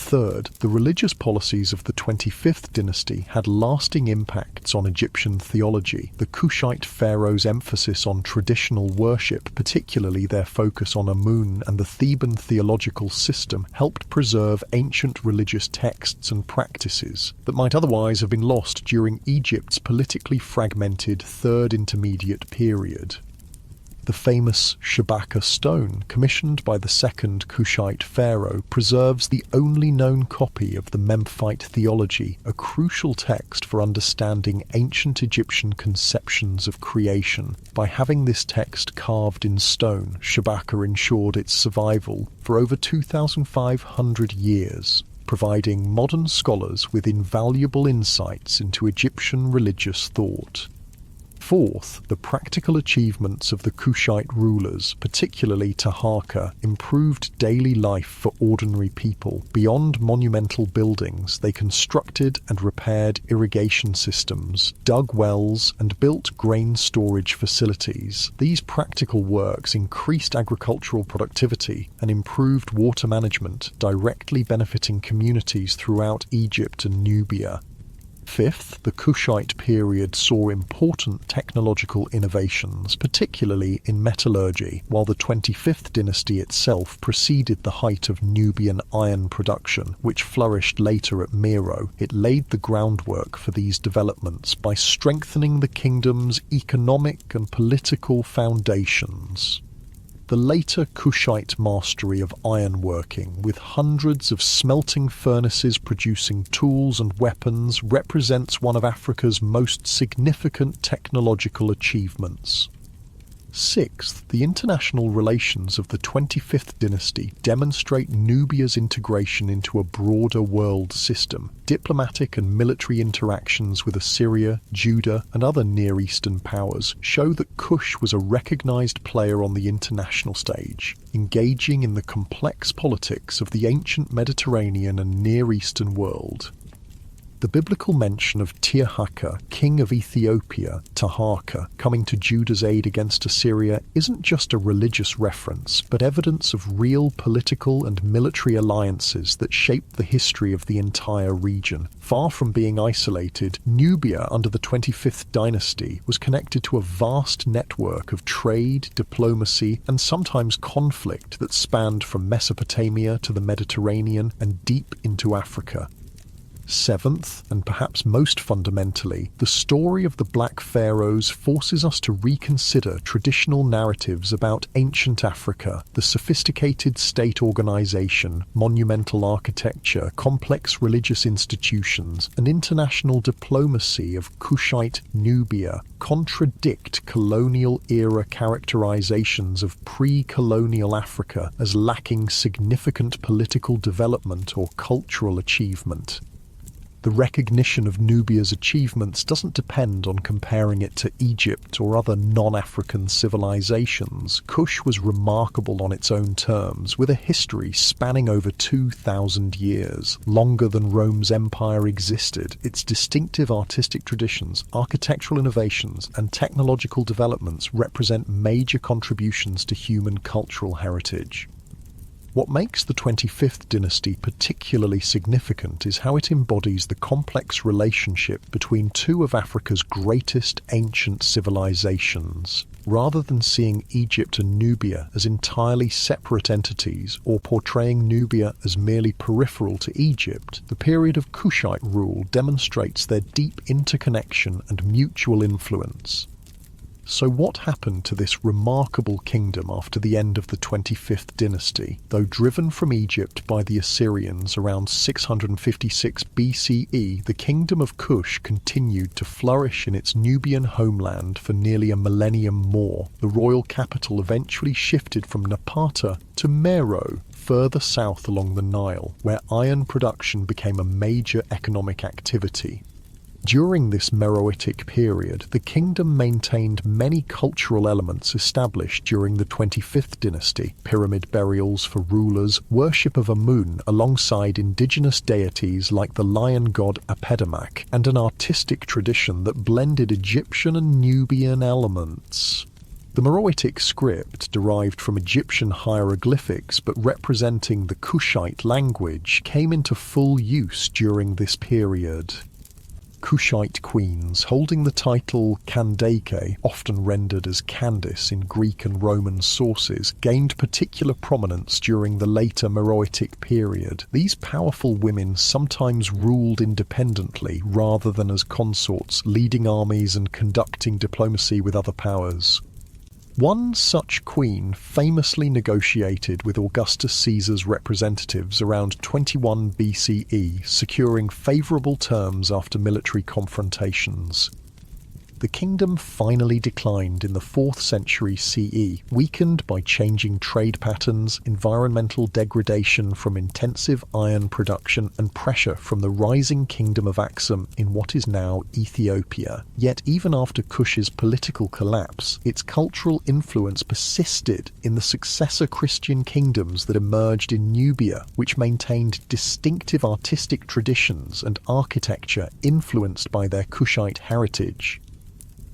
Third, the religious policies of the 25th dynasty had lasting impacts on Egyptian theology. The Kushite pharaohs' emphasis on traditional worship, particularly their focus on Amun and the Theban theological system, helped preserve ancient religious texts and practices that might otherwise have been lost during Egypt's politically fragmented Third Intermediate period. The famous Shabaka stone, commissioned by the second Kushite pharaoh, preserves the only known copy of the Memphite theology, a crucial text for understanding ancient Egyptian conceptions of creation. By having this text carved in stone, Shabaka ensured its survival for over 2,500 years, providing modern scholars with invaluable insights into Egyptian religious thought. Fourth, the practical achievements of the Kushite rulers, particularly Taharqa, improved daily life for ordinary people. Beyond monumental buildings, they constructed and repaired irrigation systems, dug wells, and built grain storage facilities. These practical works increased agricultural productivity and improved water management, directly benefiting communities throughout Egypt and Nubia. Fifth, the Kushite period saw important technological innovations, particularly in metallurgy, while the 25th dynasty itself preceded the height of Nubian iron production, which flourished later at Meroe. It laid the groundwork for these developments by strengthening the kingdom's economic and political foundations. The later Kushite mastery of ironworking, with hundreds of smelting furnaces producing tools and weapons, represents one of Africa's most significant technological achievements. Sixth, the international relations of the 25th dynasty demonstrate Nubia's integration into a broader world system. Diplomatic and military interactions with Assyria, Judah, and other Near Eastern powers show that Kush was a recognized player on the international stage, engaging in the complex politics of the ancient Mediterranean and Near Eastern world. The biblical mention of Tirhakah, king of Ethiopia, Taharqa, coming to Judah's aid against Assyria isn't just a religious reference, but evidence of real political and military alliances that shaped the history of the entire region. Far from being isolated, Nubia under the 25th dynasty was connected to a vast network of trade, diplomacy, and sometimes conflict that spanned from Mesopotamia to the Mediterranean and deep into Africa. Seventh, and perhaps most fundamentally, the story of the Black Pharaohs forces us to reconsider traditional narratives about ancient Africa, the sophisticated state organization, monumental architecture, complex religious institutions, and international diplomacy of Kushite Nubia contradict colonial-era characterizations of pre-colonial Africa as lacking significant political development or cultural achievement. The recognition of Nubia's achievements doesn't depend on comparing it to Egypt or other non-African civilizations. Kush was remarkable on its own terms, with a history spanning over 2,000 years, longer than Rome's empire existed. Its distinctive artistic traditions, architectural innovations, and technological developments represent major contributions to human cultural heritage. What makes the 25th dynasty particularly significant is how it embodies the complex relationship between two of Africa's greatest ancient civilizations. Rather than seeing Egypt and Nubia as entirely separate entities or portraying Nubia as merely peripheral to Egypt, the period of Kushite rule demonstrates their deep interconnection and mutual influence. So what happened to this remarkable kingdom after the end of the 25th dynasty? Though driven from Egypt by the Assyrians around 656 BCE, the kingdom of Kush continued to flourish in its Nubian homeland for nearly a millennium more. The royal capital eventually shifted from Napata to Meroe, further south along the Nile, where iron production became a major economic activity. During this Meroitic period, the kingdom maintained many cultural elements established during the 25th dynasty: pyramid burials for rulers, worship of Amun alongside indigenous deities like the lion god Apedamak, and an artistic tradition that blended Egyptian and Nubian elements. The Meroitic script, derived from Egyptian hieroglyphics but representing the Kushite language, came into full use during this period. Kushite queens holding the title Candace, often rendered as Candace in Greek and Roman sources, gained particular prominence during the later Meroitic period. These powerful women sometimes ruled independently rather than as consorts, leading armies and conducting diplomacy with other powers. One such queen famously negotiated with Augustus Caesar's representatives around 21 BCE, securing favourable terms after military confrontations. The kingdom finally declined in the 4th century CE, weakened by changing trade patterns, environmental degradation from intensive iron production, and pressure from the rising kingdom of Aksum in what is now Ethiopia. Yet even after Kush's political collapse, its cultural influence persisted in the successor Christian kingdoms that emerged in Nubia, which maintained distinctive artistic traditions and architecture influenced by their Kushite heritage.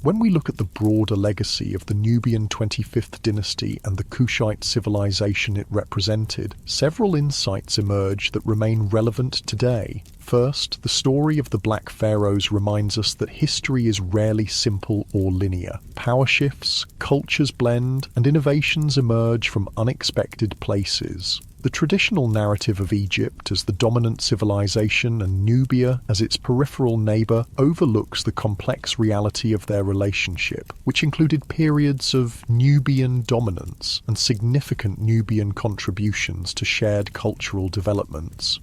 When we look at the broader legacy of the Nubian 25th dynasty and the Kushite civilization it represented, several insights emerge that remain relevant today. First, the story of the Black Pharaohs reminds us that history is rarely simple or linear. Power shifts, cultures blend, and innovations emerge from unexpected places. The traditional narrative of Egypt as the dominant civilization and Nubia as its peripheral neighbor overlooks the complex reality of their relationship, which included periods of Nubian dominance and significant Nubian contributions to shared cultural developments.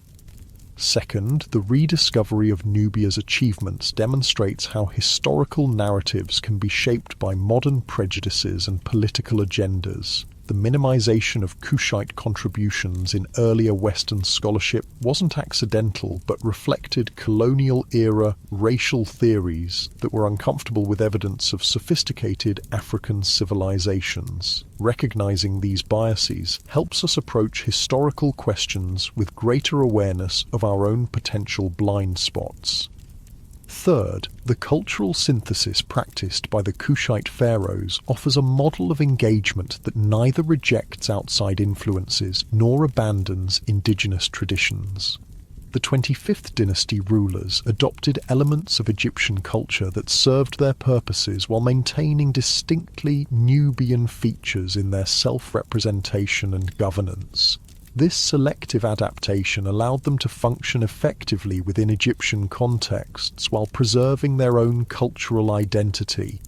Second, the rediscovery of Nubia's achievements demonstrates how historical narratives can be shaped by modern prejudices and political agendas. The minimization of Kushite contributions in earlier Western scholarship wasn't accidental, but reflected colonial-era racial theories that were uncomfortable with evidence of sophisticated African civilizations. Recognizing these biases helps us approach historical questions with greater awareness of our own potential blind spots. Third, the cultural synthesis practiced by the Kushite pharaohs offers a model of engagement that neither rejects outside influences nor abandons indigenous traditions. The 25th dynasty rulers adopted elements of Egyptian culture that served their purposes while maintaining distinctly Nubian features in their self-representation and governance. This selective adaptation allowed them to function effectively within Egyptian contexts while preserving their own cultural identity.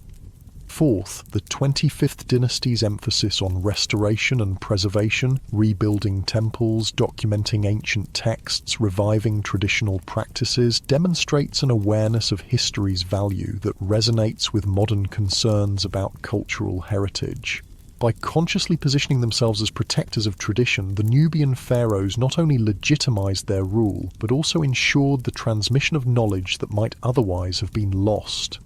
Fourth, the 25th dynasty's emphasis on restoration and preservation, rebuilding temples, documenting ancient texts, reviving traditional practices, demonstrates an awareness of history's value that resonates with modern concerns about cultural heritage. By consciously positioning themselves as protectors of tradition, the Nubian pharaohs not only legitimized their rule, but also ensured the transmission of knowledge that might otherwise have been lost.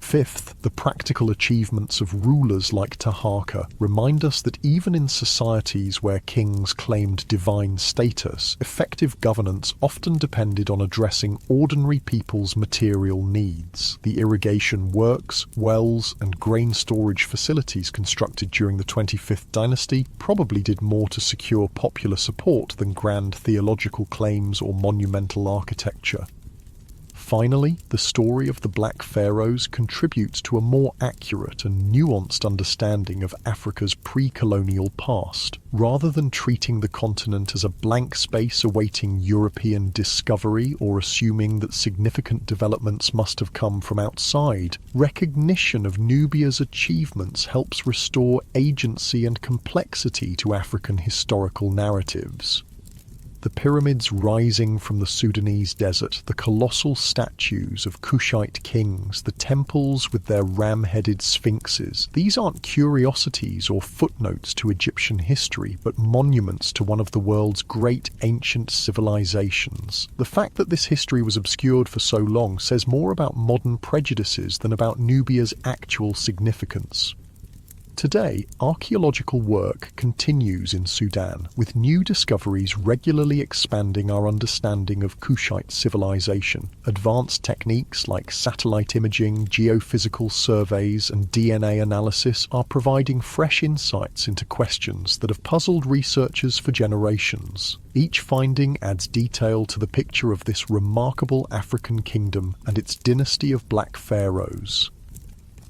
Fifth, the practical achievements of rulers like Taharqa remind us that even in societies where kings claimed divine status, effective governance often depended on addressing ordinary people's material needs. The irrigation works, wells, and grain storage facilities constructed during the 25th dynasty probably did more to secure popular support than grand theological claims or monumental architecture. Finally, the story of the Black Pharaohs contributes to a more accurate and nuanced understanding of Africa's pre-colonial past. Rather than treating the continent as a blank space awaiting European discovery or assuming that significant developments must have come from outside, recognition of Nubia's achievements helps restore agency and complexity to African historical narratives. The pyramids rising from the Sudanese desert, the colossal statues of Kushite kings, the temples with their ram-headed sphinxes. These aren't curiosities or footnotes to Egyptian history, but monuments to one of the world's great ancient civilizations. The fact that this history was obscured for so long says more about modern prejudices than about Nubia's actual significance. Today, archaeological work continues in Sudan, with new discoveries regularly expanding our understanding of Kushite civilization. Advanced techniques like satellite imaging, geophysical surveys, and DNA analysis are providing fresh insights into questions that have puzzled researchers for generations. Each finding adds detail to the picture of this remarkable African kingdom and its dynasty of Black Pharaohs.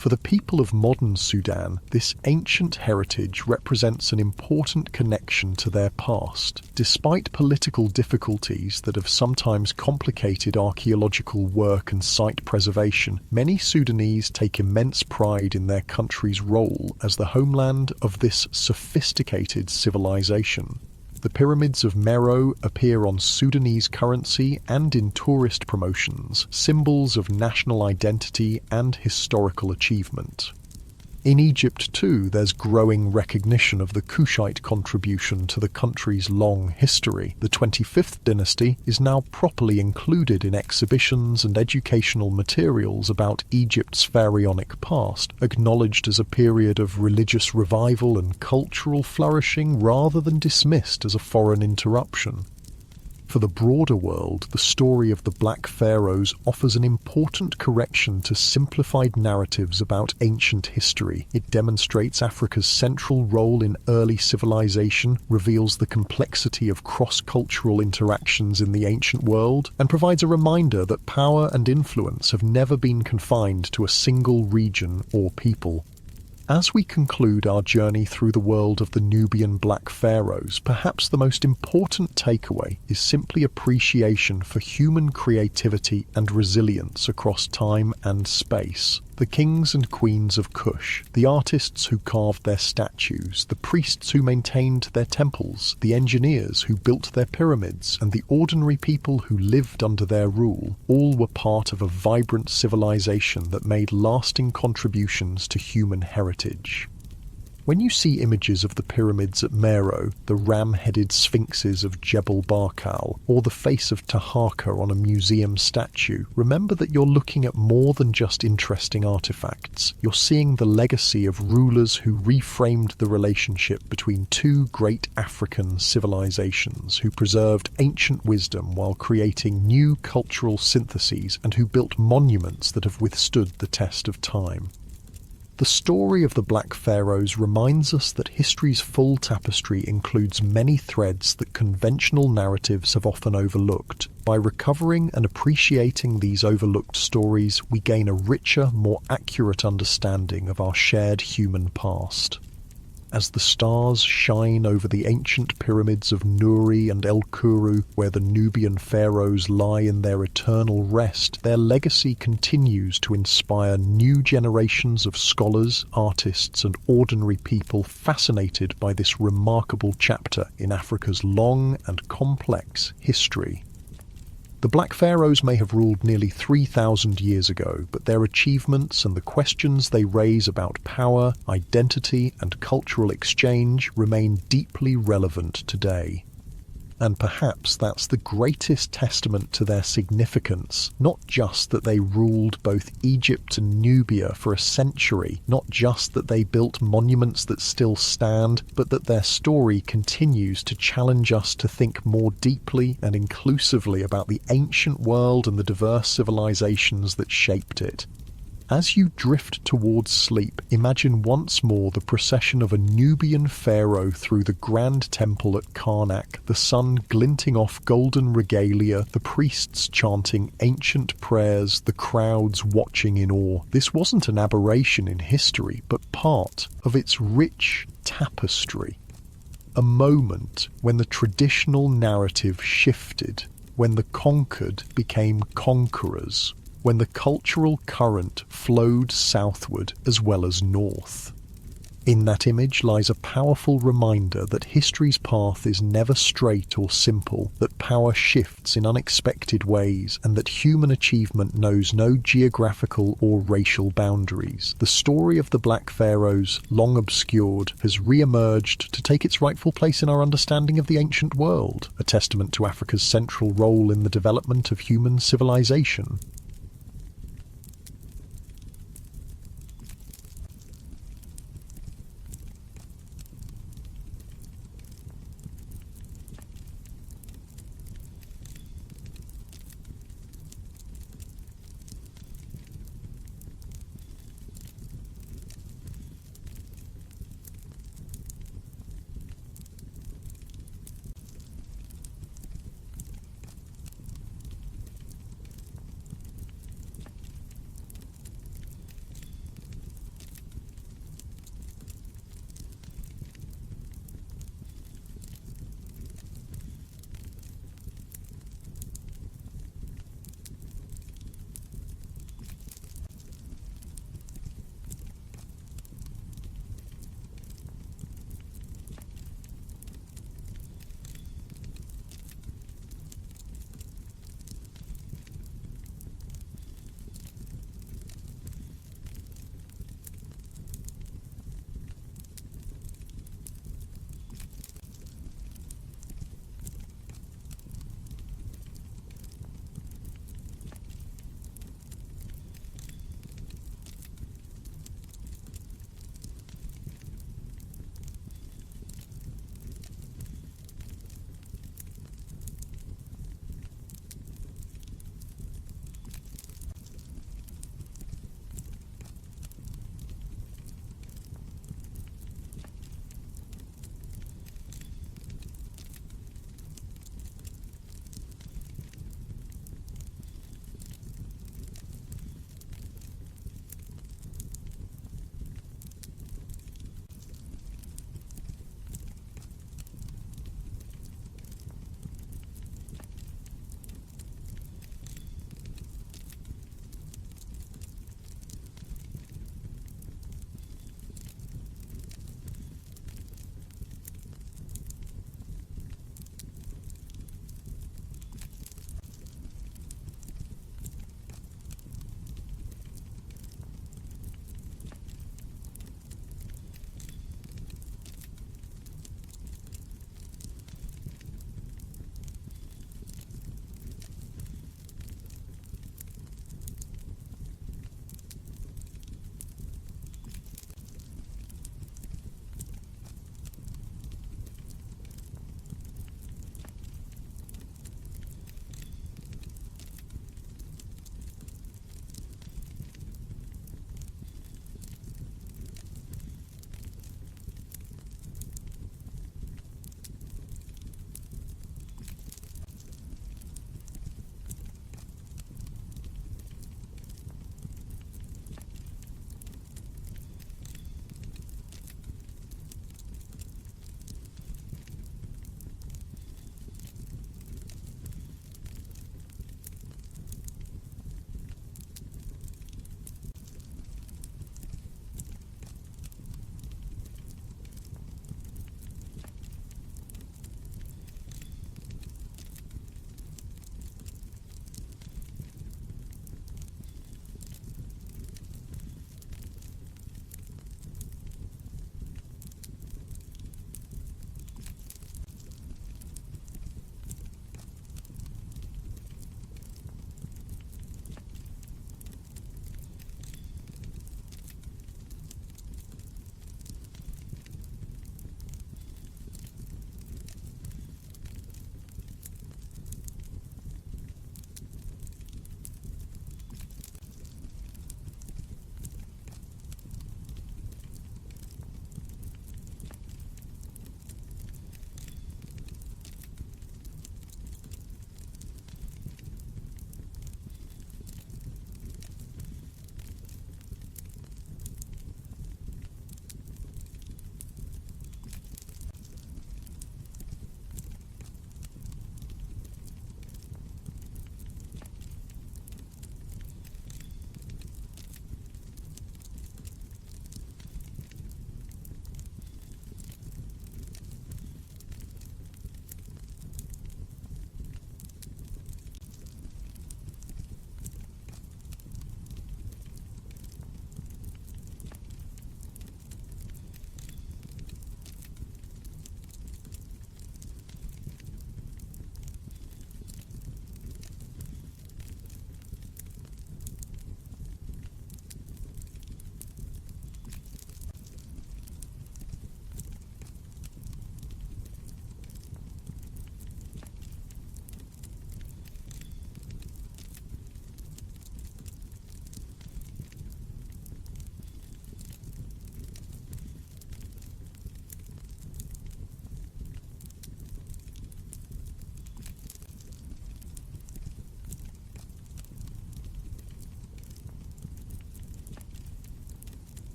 For the people of modern Sudan, this ancient heritage represents an important connection to their past. Despite political difficulties that have sometimes complicated archaeological work and site preservation, many Sudanese take immense pride in their country's role as the homeland of this sophisticated civilization. The pyramids of Meroe appear on Sudanese currency and in tourist promotions, symbols of national identity and historical achievement. In Egypt, too, there's growing recognition of the Kushite contribution to the country's long history. The 25th dynasty is now properly included in exhibitions and educational materials about Egypt's pharaonic past, acknowledged as a period of religious revival and cultural flourishing rather than dismissed as a foreign interruption. For the broader world, the story of the Black Pharaohs offers an important correction to simplified narratives about ancient history. It demonstrates Africa's central role in early civilization, reveals the complexity of cross-cultural interactions in the ancient world, and provides a reminder that power and influence have never been confined to a single region or people. As we conclude our journey through the world of the Nubian Black Pharaohs, perhaps the most important takeaway is simply appreciation for human creativity and resilience across time and space. The kings and queens of Kush, the artists who carved their statues, the priests who maintained their temples, the engineers who built their pyramids, and the ordinary people who lived under their rule, all were part of a vibrant civilization that made lasting contributions to human heritage. When you see images of the pyramids at Meroe, the ram-headed sphinxes of Jebel Barkal, or the face of Taharqa on a museum statue, remember that you're looking at more than just interesting artifacts. You're seeing the legacy of rulers who reframed the relationship between two great African civilizations, who preserved ancient wisdom while creating new cultural syntheses, and who built monuments that have withstood the test of time. The story of the Black Pharaohs reminds us that history's full tapestry includes many threads that conventional narratives have often overlooked. By recovering and appreciating these overlooked stories, we gain a richer, more accurate understanding of our shared human past. As the stars shine over the ancient pyramids of Nuri and El Kuru, where the Nubian pharaohs lie in their eternal rest, their legacy continues to inspire new generations of scholars, artists, and ordinary people fascinated by this remarkable chapter in Africa's long and complex history. The Black Pharaohs may have ruled nearly 3,000 years ago, but their achievements and the questions they raise about power, identity, and cultural exchange remain deeply relevant today. And perhaps that's the greatest testament to their significance, not just that they ruled both Egypt and Nubia for a century, not just that they built monuments that still stand, but that their story continues to challenge us to think more deeply and inclusively about the ancient world and the diverse civilizations that shaped it. As you drift towards sleep, imagine once more the procession of a Nubian pharaoh through the grand temple at Karnak, the sun glinting off golden regalia, the priests chanting ancient prayers, the crowds watching in awe. This wasn't an aberration in history, but part of its rich tapestry. A moment when the traditional narrative shifted, when the conquered became conquerors, when the cultural current flowed southward as well as north. In that image lies a powerful reminder that history's path is never straight or simple, that power shifts in unexpected ways, and that human achievement knows no geographical or racial boundaries. The story of the Black Pharaohs, long obscured, has re-emerged to take its rightful place in our understanding of the ancient world, a testament to Africa's central role in the development of human civilization.